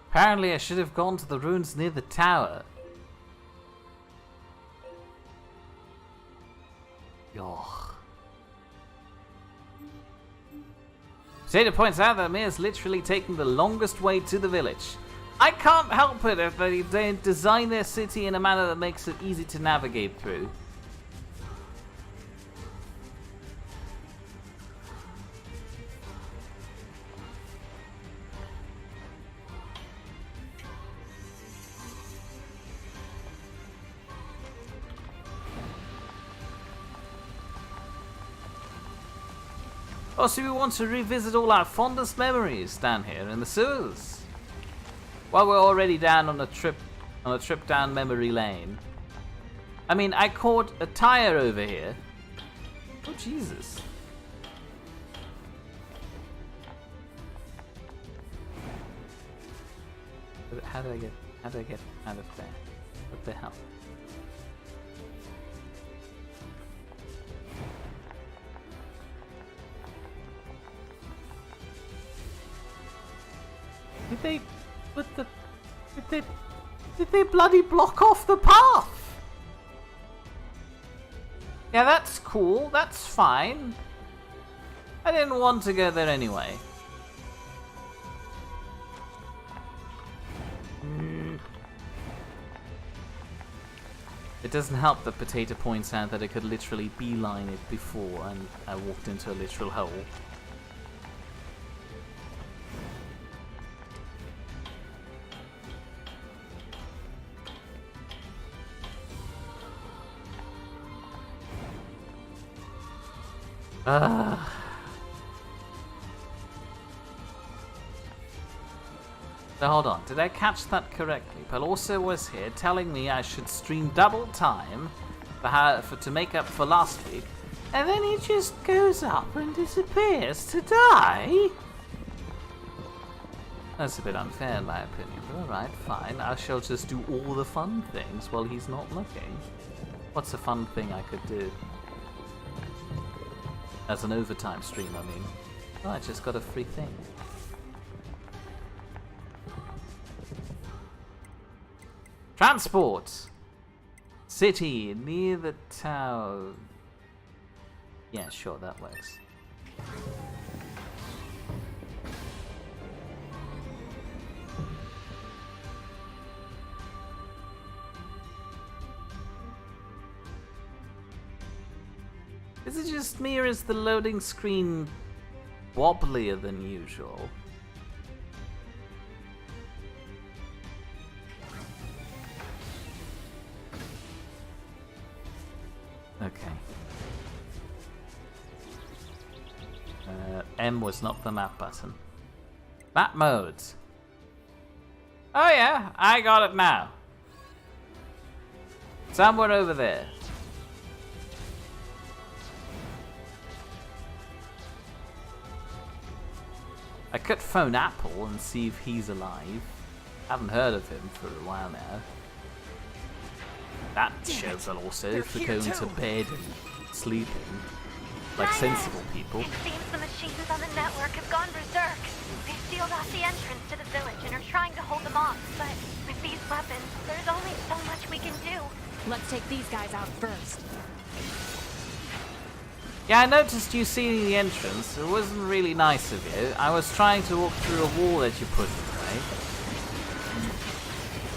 Apparently I should have gone to the ruins near the tower. Yoch. Potato points out that Mir's literally taking the longest way to the village. I can't help it if they design their city in a manner that makes it easy to navigate through. Also, we want to revisit all our fondest memories down here in the sewers. While we're already down on a trip down memory lane. I mean, I caught a tire over here. Oh Jesus! How do I get out of there? What the hell? Did they bloody block off the path? Yeah, that's cool. That's fine. I didn't want to go there anyway. It doesn't help that Potato points out that I could literally beeline it before and I walked into a literal hole. So hold on, did I catch that correctly? Pelosa was here telling me I should stream double time to make up for last week, and then he just goes up and disappears to die? That's a bit unfair in my opinion, but alright, fine. I shall just do all the fun things while he's not looking. What's a fun thing I could do? As an overtime stream, I mean. Oh, I just got a free thing. Transport! City, near the town. Yeah, sure, that works. Is it just me or is the loading screen wobblier than usual? Okay. M was not the map button. Map modes. Oh yeah, I got it now. Somewhere over there. I could phone Apple and see if he's alive. Haven't heard of him for a while now. That shows that also for going to bed and sleeping like sensible people. It seems the machines on the network have gone berserk. They've sealed off the entrance to the village and are trying to hold them off, but with these weapons, there's only so much we can do. Let's take these guys out first. Yeah, I noticed you sealing the entrance. It wasn't really nice of you. I was trying to walk through a wall that you put in the way.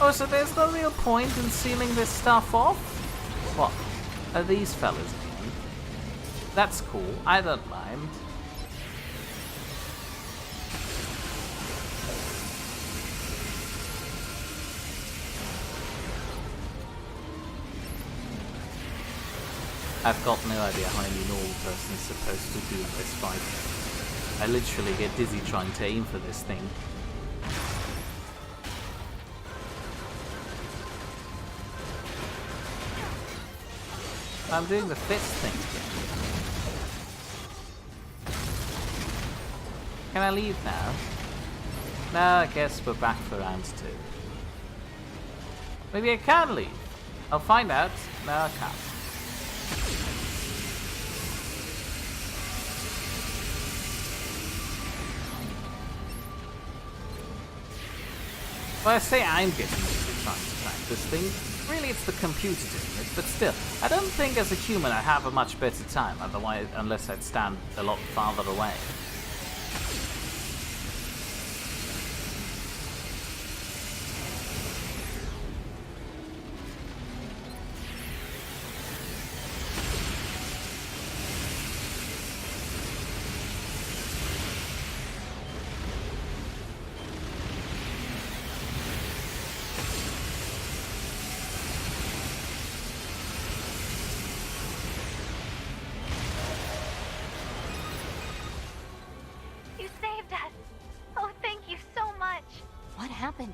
Oh, so there's no real point in sealing this stuff off? What? Are these fellas again? That's cool. I don't mind. I've got no idea how any normal person is supposed to do this fight. I literally get dizzy trying to aim for this thing. I'm doing the fist thing again. Can I leave now? No, I guess we're back for round 2. Maybe I can leave. I'll find out. No, I can't. Well, I say I'm getting busy trying to track this thing. Really, it's the computer doing it, but still, I don't think as a human I have a much better time, otherwise, unless I'd stand a lot farther away.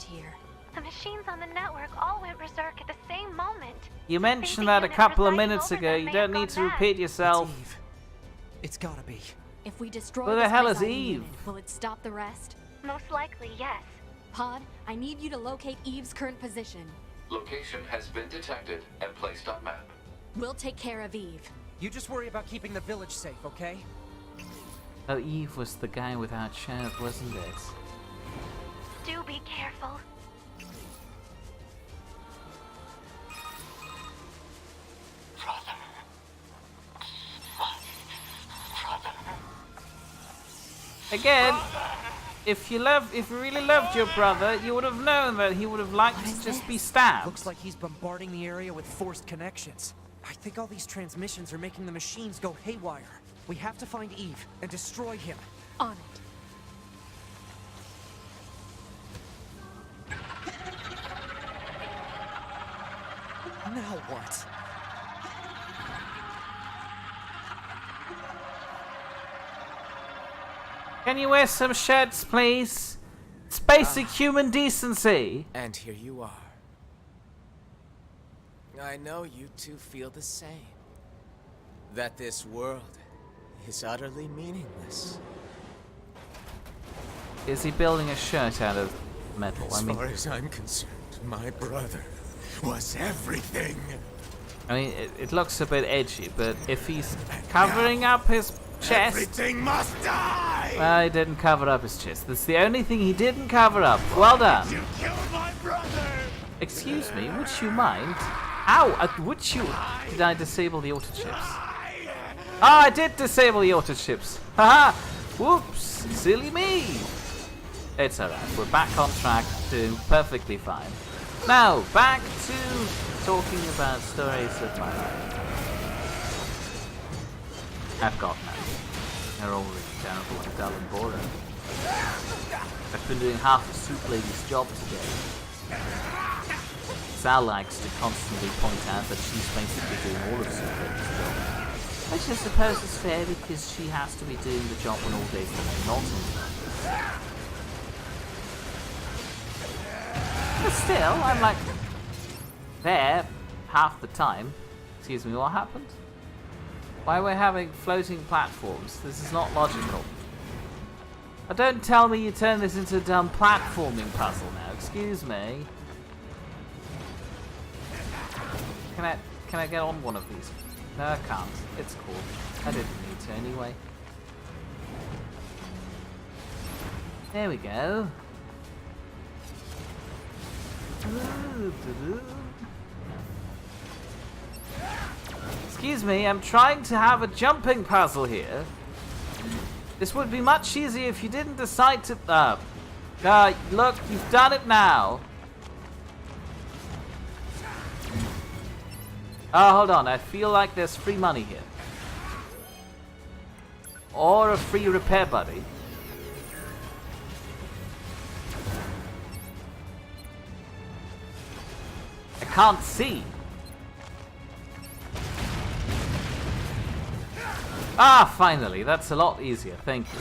Here. The machines on the network all went berserk at the same moment. You mentioned that a couple of minutes ago. You don't need to repeat yourself. It's Eve. It's gotta be. If we destroy Who the this hell is residing Eve? unit, will it stop the rest? Most likely, yes. Pod, I need you to locate Eve's current position. Location has been detected and placed on map. We'll take care of Eve. You just worry about keeping the village safe, okay? Oh, Eve was the guy without shirt, wasn't it? Do be careful. Again, if you really loved your brother, you would have known that he would have liked to just be stabbed. Looks like he's bombarding the area with forced connections. I think all these transmissions are making the machines go haywire. We have to find Eve and destroy him. On it. Now what? Can you wear some shirts, please? It's basic human decency. And here you are. I know you two feel the same. That this world is utterly meaningless. Is he building a shirt out of metal? As far as I'm concerned, my brother was everything. I mean, it looks a bit edgy, but if he's covering up his chest... Everything must die! Well, he didn't cover up his chest. That's the only thing he didn't cover up. Well done. You killed my brother! Excuse me, would you mind? Ow! Would you... Did I disable the auto chips? Ah, I did disable the auto chips. Haha! Whoops! Silly me! It's alright. We're back on track, doing perfectly fine. Now, back to talking about stories of my life. I've got none. They're all really terrible and dull and boring. I've been doing half a soup lady's job today. Sal likes to constantly point out that she's basically doing all of soup lady's job. Which I suppose is fair because she has to be doing the job on all days that I'm not in the office. But still, I'm like there half the time. Excuse me, what happened? Why we're having floating platforms? This is not logical. Don't tell me you turn this into a dumb platforming puzzle now. Excuse me. Can I get on one of these? No, I can't. It's cool. I didn't need to anyway. There we go. Excuse me, I'm trying to have a jumping puzzle here. This would be much easier if you didn't decide to... look, you've done it now. Oh, hold on, I feel like there's free money here. Or a free repair buddy. I can't see. Ah, finally, that's a lot easier, thank you.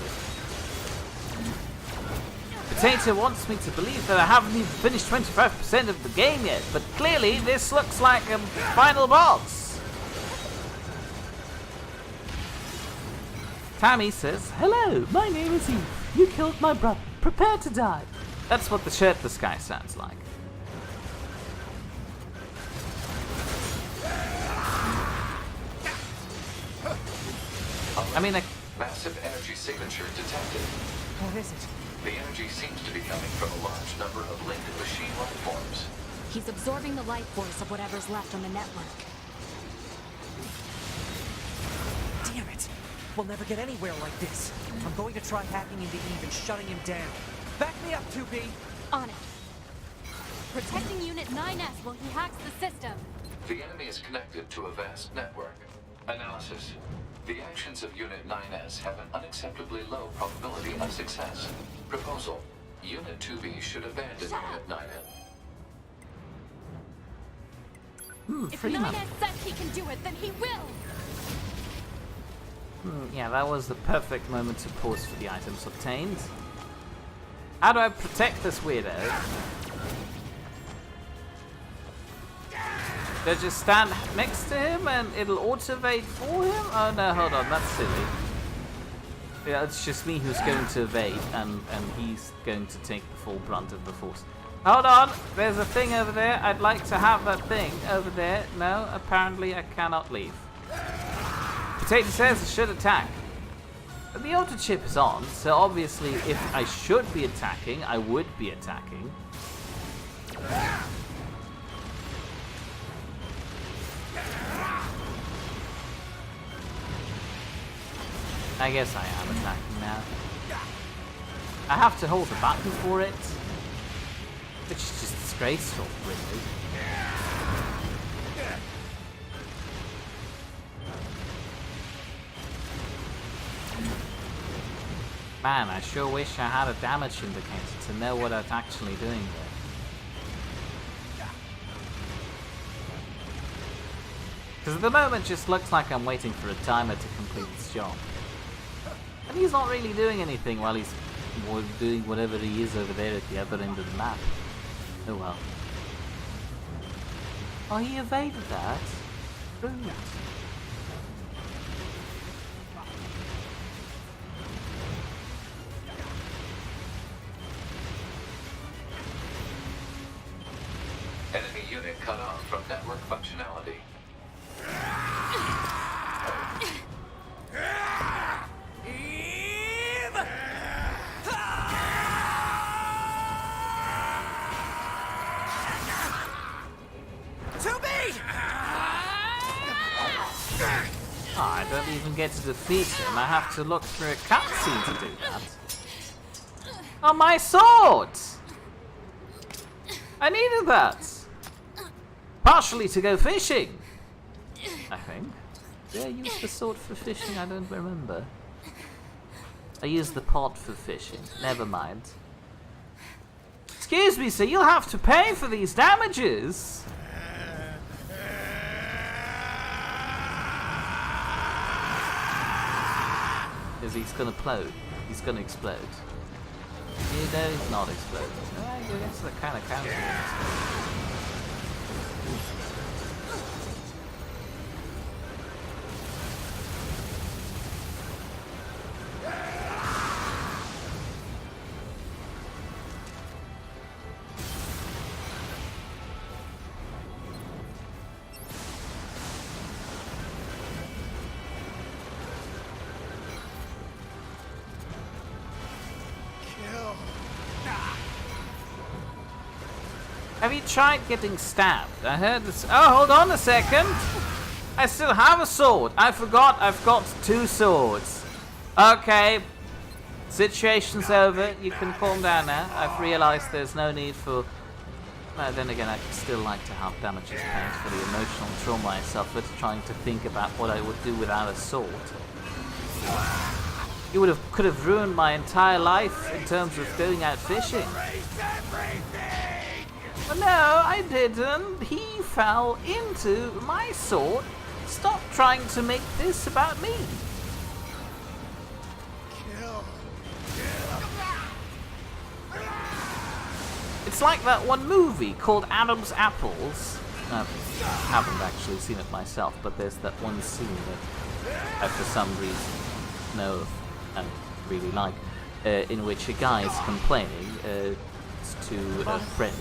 Potato wants me to believe that I haven't even finished 25% of the game yet, but clearly this looks like a final boss. Tammy says, "Hello, my name is Eve. You killed my brother. Prepare to die." That's what the shirtless guy sounds like. I mean, massive energy signature detected. What is it? The energy seems to be coming from a large number of linked machine life forms. He's absorbing the life force of whatever's left on the network. Damn it! We'll never get anywhere like this. I'm going to try hacking into Eve and shutting him down. Back me up, 2B! On it. Protecting Unit 9S while he hacks the system. The enemy is connected to a vast network. Analysis. The actions of Unit 9S have an unacceptably low probability of success. Proposal. Unit 2B should abandon Unit 9S. If 9S says he can do it, then he will! Yeah, that was the perfect moment to pause for the items obtained. How do I protect this weirdo? Do I just stand next to him and it'll auto-evade for him? Oh no, hold on, that's silly. Yeah, it's just me who's going to evade and he's going to take the full brunt of the force. Hold on, there's a thing over there. I'd like to have that thing over there. No, apparently I cannot leave. Potato says I should attack. But the auto chip is on, so obviously if I should be attacking, I would be attacking. I guess I am attacking now. I have to hold the button for it, which is just disgraceful, really. Man, I sure wish I had a damage indicator to know what I'm actually doing there. Because at the moment it just looks like I'm waiting for a timer to complete its job. And he's not really doing anything while he's doing whatever he is over there at the other end of the map. Oh well. Oh, he evaded that. Brilliant. Enemy unit cut off from network functionality. Oh, I don't even get to defeat him. I have to look through a cutscene to do that. Oh, my sword! I needed that! Partially to go fishing, I think. Did I use the sword for fishing? I don't remember. I used the pot for fishing. Never mind. Excuse me, sir, you'll have to pay for these damages! Because he's gonna explode. He's gonna explode. No, he's not exploding. I guess that kind of counts. Have you tried getting stabbed? I heard this. Oh, hold on a second. I still have a sword. I forgot I've got 2 swords. Okay. Situation's over. You can calm down now. I've realized there's no need for... Well, then again, I'd still like to have damages paid for the emotional trauma I suffered trying to think about what I would do without a sword. You could have ruined my entire life in terms of going out fishing. Well, no, I didn't. He fell into my sword. Stop trying to make this about me. It's like that one movie called Adam's Apples. I haven't actually seen it myself, but there's that one scene that I, for some reason, know of and really like, in which a guy is complaining to a friend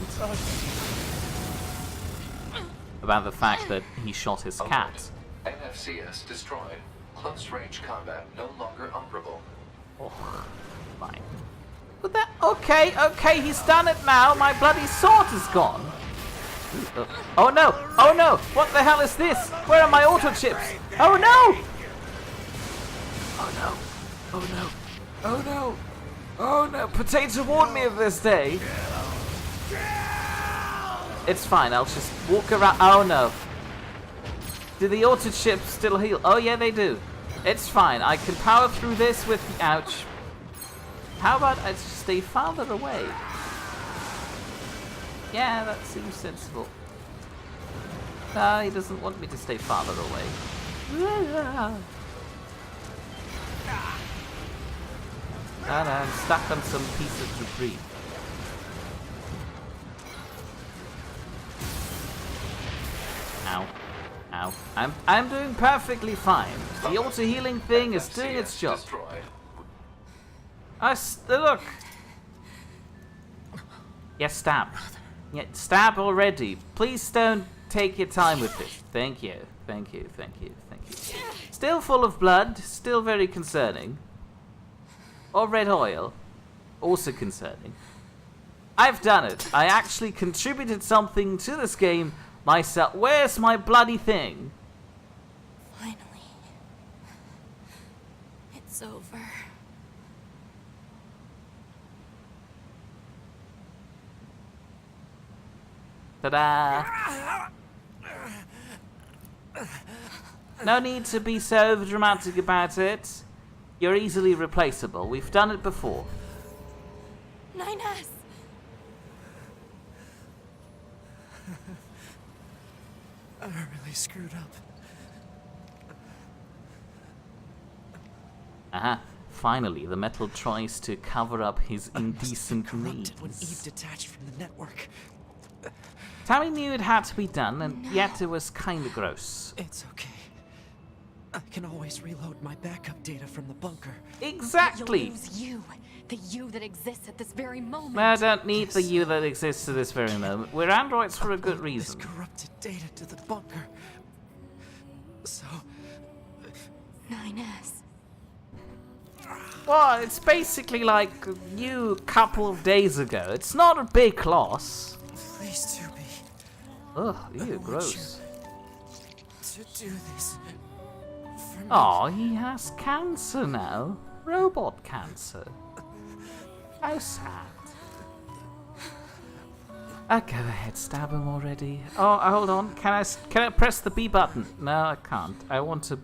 about the fact that he shot his cat. NFCS destroyed. Close range combat no longer operable. Oh, fine. But that... Okay, he's done it now. My bloody sword is gone. Oh no! Oh no! What the hell is this? Where are my auto chips? Oh no! Oh no! Oh no! Oh no! Oh no! Potato warned me of this day. It's fine. I'll just walk around. Oh no! Do the auto chips still heal? Oh yeah, they do. It's fine. I can power through this with... Ouch. How about I just stay farther away? Yeah, that seems sensible. He doesn't want me to stay farther away. No, I'm stuck on some piece of debris. Ow. Ow. I'm doing perfectly fine. The auto-healing thing is doing its job. Look! Yes, stab. Yeah, stab already. Please don't take your time with this. Thank you. Thank you. Thank you. Thank you. Still full of blood. Still very concerning. Or red oil. Also concerning. I've done it. I actually contributed something to this game myself. Where's my bloody thing? Finally. It's over. Ta-da! No need to be so overdramatic about it. You're easily replaceable. We've done it before. 9S! I really screwed up. Finally, the metal tries to cover up his indecent Corrupted when Eve needs. detached from the network. Tammy knew it had to be done, and yet it was kinda gross. It's okay. I can always reload my backup data from the bunker. Exactly! You'll lose you, the you that exists at this very moment. I don't need the you that exists at this very moment. We're androids for a good Upload reason. This corrupted data to the bunker. So 9S. Well, it's basically like you a couple of days ago. It's not a big loss. please, 2B. Ugh, I ew, want gross. you to do this. For me. Oh, he has cancer now. Robot cancer. How sad. Go ahead, stab him already. Oh, hold on. Can I press the B button? No, I can't. I want to.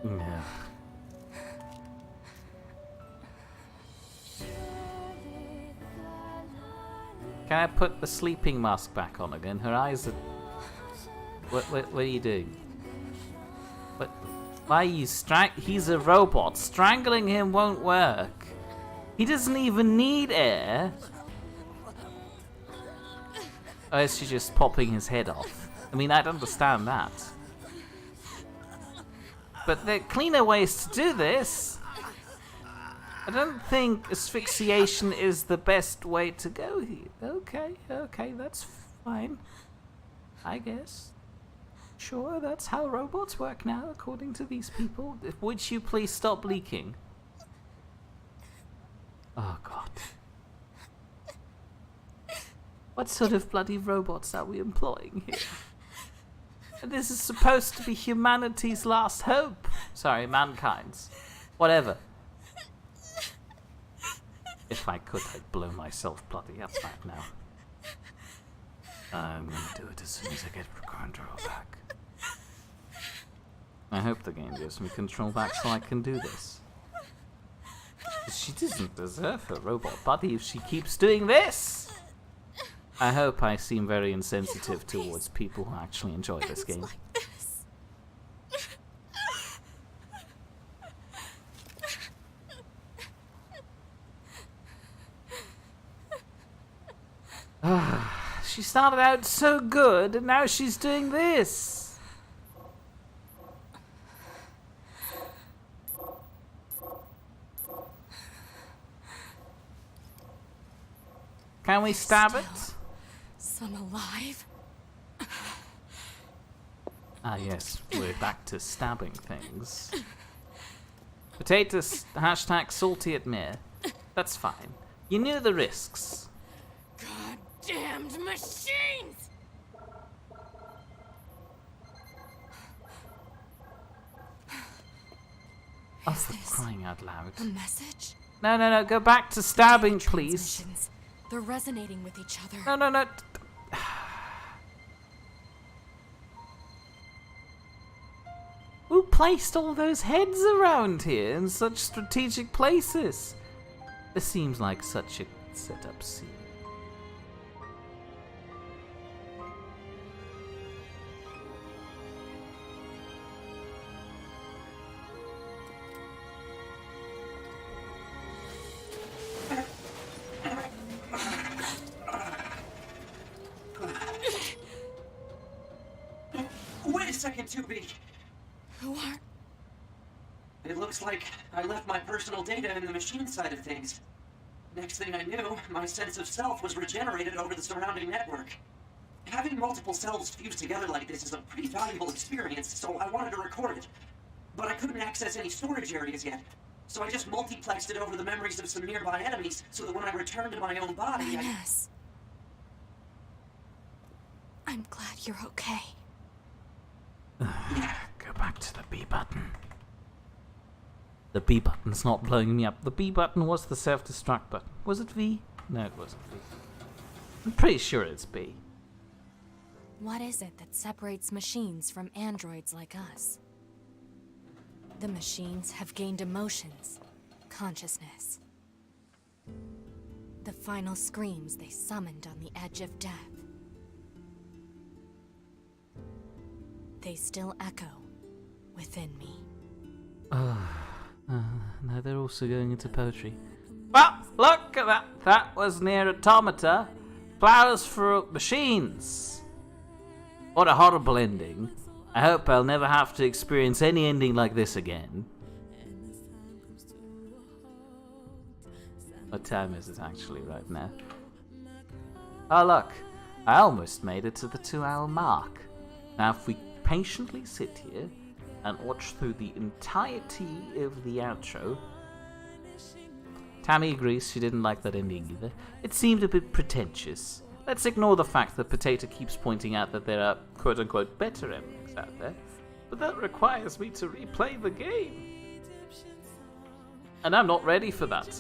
No. Can I put the sleeping mask back on again? Her eyes are. What are you doing? What? Why are you He's a robot. Strangling him won't work. He doesn't even need air. Or is she just popping his head off? I mean, I'd understand that. But there are cleaner ways to do this. I don't think asphyxiation is the best way to go here. Okay, that's fine. I guess. Sure, that's how robots work now, according to these people. Would you please stop leaking? Oh, God. What sort of bloody robots are we employing here? This is supposed to be humanity's last hope. Sorry, mankind's. Whatever. If I could, I'd blow myself bloody up right now. I'm gonna do it as soon as I get control back. I hope the game gives me control back so I can do this. She doesn't deserve her robot body if she keeps doing this! I hope I seem very insensitive towards people who actually enjoy this game. Like this. She started out so good, and now she's doing this. Can we stab it? Some alive. Ah yes, we're back to stabbing things. Potatoes, hashtag salty at NieR. That's fine. You knew the risks. Goddamned machines! Oh, for crying out loud. A message? No, go back to stabbing, please. Transmissions. They're resonating with each other. No. Who placed all those heads around here in such strategic places? This seems like such a setup scene. Wait a second, 2B. Who are... It looks like I left my personal data in the machine side of things. Next thing I knew, my sense of self was regenerated over the surrounding network. Having multiple selves fused together like this is a pretty valuable experience, so I wanted to record it. But I couldn't access any storage areas yet, so I just multiplexed it over the memories of some nearby enemies, so that when I returned to my own body, Yes. I'm glad you're okay. Go back to the B button. The B button's not blowing me up. The B button was the self-destruct button. Was it V? No, it wasn't V. I'm pretty sure it's B. What is it that separates machines from androids like us? The machines have gained emotions, consciousness. The final screams they summoned on the edge of death. They still echo within me. No, they're also going into poetry. Well, look at that. That was NieR Automata. Flowers for machines. What a horrible ending. I hope I'll never have to experience any ending like this again. What time is it actually right now? Oh look, I almost made it to the 2-hour mark. Now if we patiently sit here and watch through the entirety of the outro. Tammy agrees she didn't like that ending either. It seemed a bit pretentious. Let's ignore the fact that Potato keeps pointing out that there are quote-unquote better endings out there, but that requires me to replay the game. And I'm not ready for that.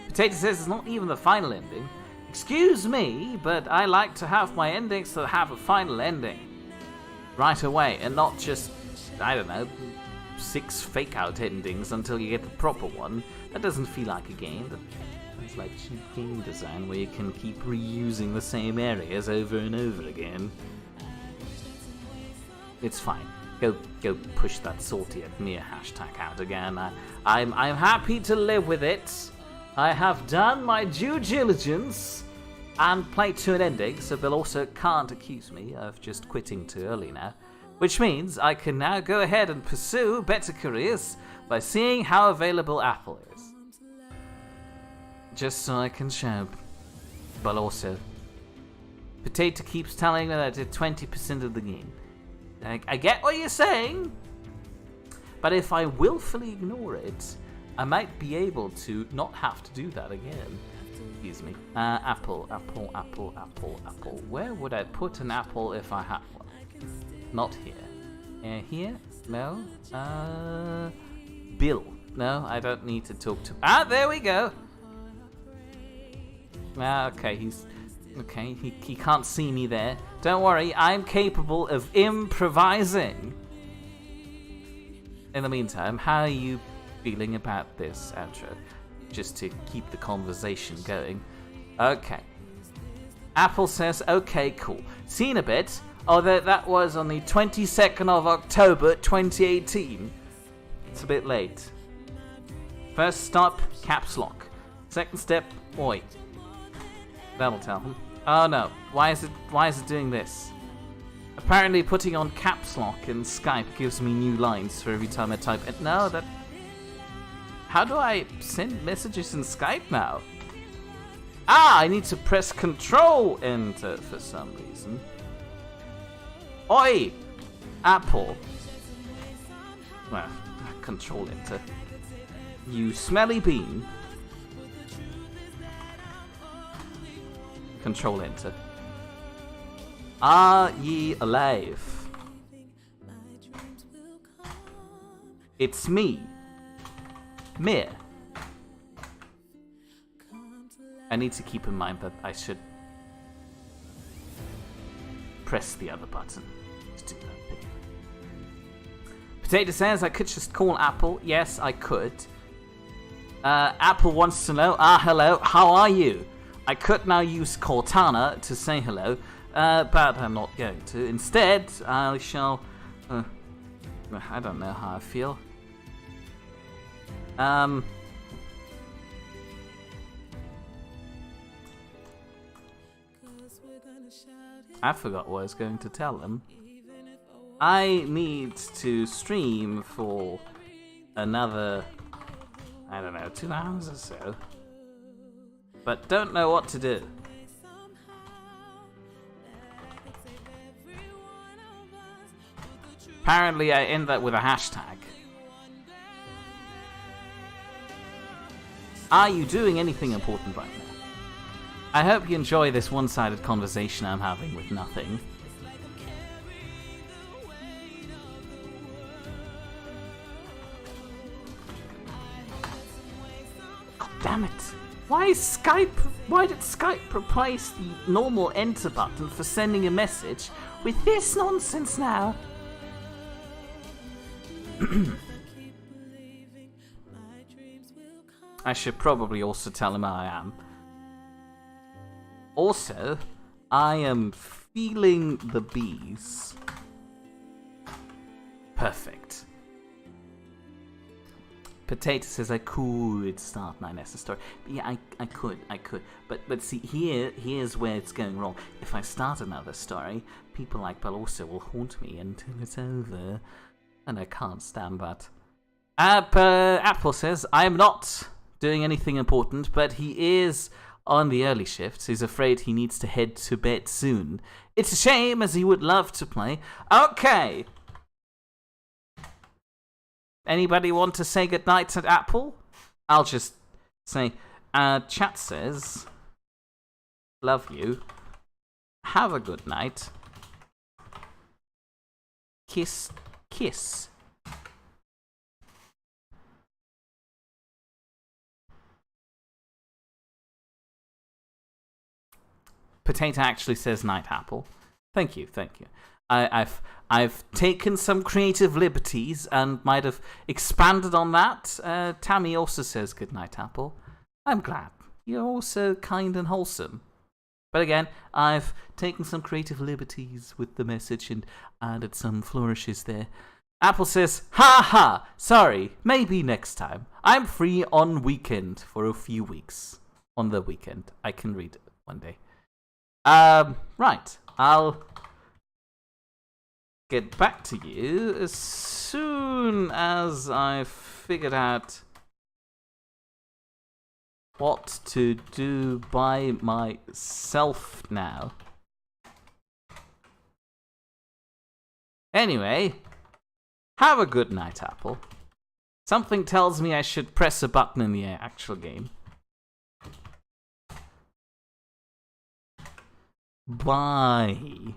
Potato says it's not even the final ending. Excuse me, but I like to have my endings that have a final ending right away, and not just, I don't know, 6 fake-out endings until you get the proper one. That doesn't feel like a game. It's like cheap game design where you can keep reusing the same areas over and over again. It's fine. Go push that salty at NieR hashtag out again. I'm happy to live with it. I have done my due diligence and played to an ending, so Bill also can't accuse me of just quitting too early now. Which means I can now go ahead and pursue better careers by seeing how available Apple is. Just so I can show. But also, Potato keeps telling me that I did 20% of the game. I get what you're saying, but if I willfully ignore it, I might be able to not have to do that again. Excuse me. Apple. Where would I put an apple if I had one? Not here. Here? No. Bill. No, I don't need to talk to... there we go! Okay, he can't see me there. Don't worry, I'm capable of improvising. In the meantime, how are you feeling about this outro? Just to keep the conversation going. Okay. Apple says, okay, cool. See you in a bit. Although that was on the 22nd of October 2018. It's a bit late. First stop, caps lock. Second step, oi. That'll tell him. Oh no, why is it doing this? Apparently putting on caps lock in Skype gives me new lines for every time I type it. No, that... How do I send messages in Skype now? I need to press Control Enter for some reason. Oi! Apple. Well, Control Enter. You smelly bean. Control Enter. Are ye alive? It's me. NieR. I need to keep in mind that I should press the other button to do that thing. Potato says I could just call Apple. Yes, I could. Apple wants to know, hello, how are you? I could now use Cortana to say hello, but I'm not going to. Instead, I shall... I don't know how I feel. I forgot what I was going to tell them. I need to stream for another, I don't know, 2 hours or so. But don't know what to do. Apparently I end that with a hashtag. Are you doing anything important right now? I hope you enjoy this one-sided conversation I'm having with nothing. God damn it! Why did Skype replace the normal enter button for sending a message with this nonsense now? I should probably also tell him how I am. Also, I am feeling the bees. Perfect. Potato says I could start 9S's story. Yeah, I could. But see, here's where it's going wrong. If I start another story, people like Pelosa will haunt me until it's over. And I can't stand that. Apple says, I am not doing anything important, but he is on the early shifts. He's afraid he needs to head to bed soon. It's a shame, as he would love to play. Okay. Anybody want to say goodnight to Apple? I'll just say, chat says, love you. Have a good night. Kiss, kiss. Potato actually says night, Apple. Thank you. I've taken some creative liberties and might have expanded on that. Tammy also says good night, Apple. I'm glad. You're also kind and wholesome. But again, I've taken some creative liberties with the message and added some flourishes there. Apple says, ha ha, sorry, maybe next time. I'm free on weekend for a few weeks. On the weekend. I can read it one day. Right. I'll get back to you as soon as I've figured out what to do by myself now. Anyway, have a good night, Apple. Something tells me I should press a button in the actual game. Bye.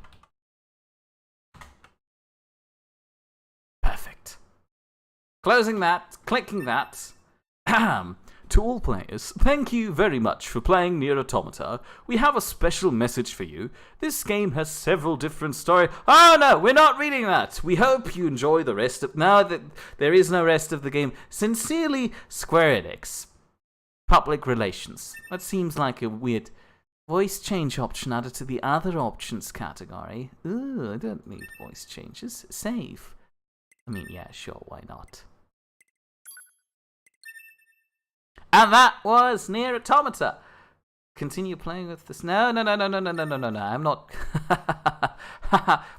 Perfect. Closing that, clicking that. To all players, thank you very much for playing NieR Automata. We have a special message for you. This game has several different stories. Oh no, we're not reading that. We hope you enjoy the rest of... No, there is no rest of the game. Sincerely, Square Enix. Public relations. That seems like a weird... Voice change option added to the other options category. Ooh, I don't need voice changes. Save. I mean, yeah, sure, why not? And that was NieR Automata. Continue playing with this. No. I'm not.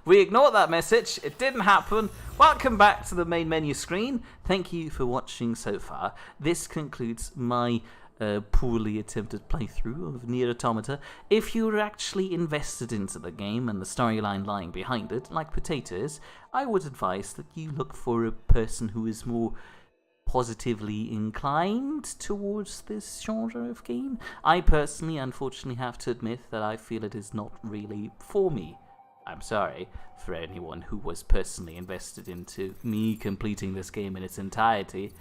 We ignore that message. It didn't happen. Welcome back to the main menu screen. Thank you for watching so far. This concludes my poorly attempted playthrough of NieR Automata. If you're actually invested into the game and the storyline lying behind it, like Potatoes, I would advise that you look for a person who is more positively inclined towards this genre of game. I personally, unfortunately, have to admit that I feel it is not really for me. I'm sorry for anyone who was personally invested into me completing this game in its entirety.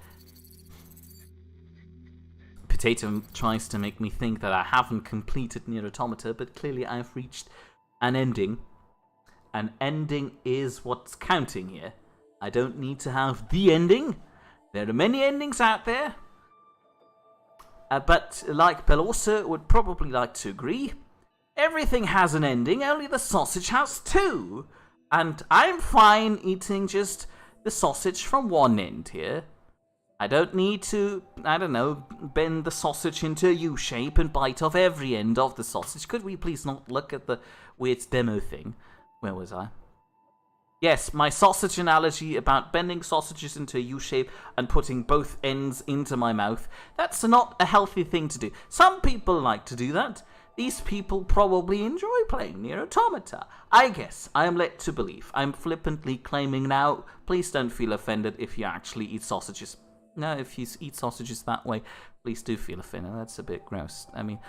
Potato tries to make me think that I haven't completed NieR Automata, but clearly I've reached an ending. An ending is what's counting here. I don't need to have the ending. There are many endings out there. But like Pelosa would probably like to agree, everything has an ending, only the sausage has two. And I'm fine eating just the sausage from one end here. I don't need to, I don't know, bend the sausage into a U shape and bite off every end of the sausage. Could we please not look at the weird demo thing? Where was I? Yes, my sausage analogy about bending sausages into a U shape and putting both ends into my mouth. That's not a healthy thing to do. Some people like to do that. These people probably enjoy playing NieR Automata. I guess I am led to believe. I'm flippantly claiming now. Please don't feel offended if you actually eat sausages. No, if you eat sausages that way, please do feel offended. That's a bit gross. I mean,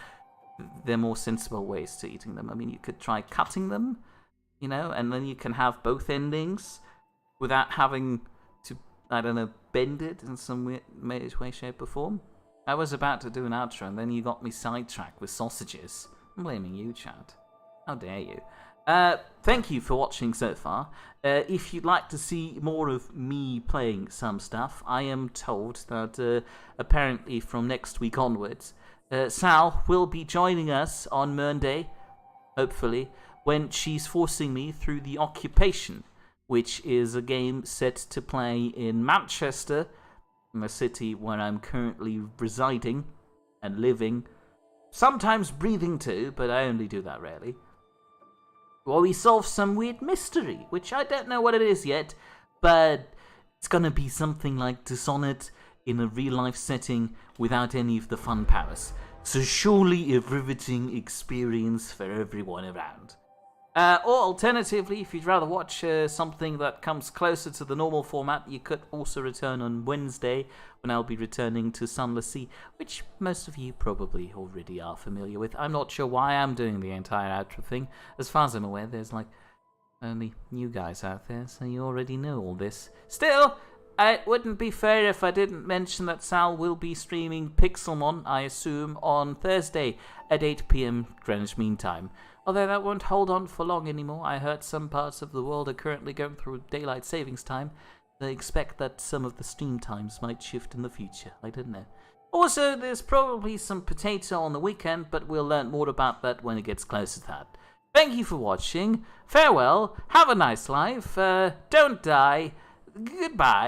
there are more sensible ways to eating them. I mean, you could try cutting them, you know, and then you can have both endings without having to, I don't know, bend it in some weird way, shape, or form. I was about to do an outro, and then you got me sidetracked with sausages. I'm blaming you, Chad. How dare you? Thank you for watching so far. If you'd like to see more of me playing some stuff, I am told that apparently from next week onwards, Sal will be joining us on Mörenday, hopefully, when she's forcing me through The Occupation, which is a game set to play in Manchester in the city where I'm currently residing and living. Sometimes breathing too, but I only do that rarely. Well, we solve some weird mystery, which I don't know what it is yet, but it's gonna be something like Dishonored in a real-life setting without any of the fun powers. So surely a riveting experience for everyone around. Or alternatively, if you'd rather watch something that comes closer to the normal format, you could also return on Wednesday, when I'll be returning to Sunless Sea, which most of you probably already are familiar with. I'm not sure why I'm doing the entire outro thing. As far as I'm aware, there's like only new guys out there, so you already know all this. Still, it wouldn't be fair if I didn't mention that Sal will be streaming Pixelmon, I assume, on Thursday at 8 PM Greenwich Mean Time. Although that won't hold on for long anymore. I heard some parts of the world are currently going through daylight savings time. They expect that some of the stream times might shift in the future. I don't know. Also, there's probably some potato on the weekend, but we'll learn more about that when it gets closer to that. Thank you for watching. Farewell. Have a nice life. Don't die. Goodbye.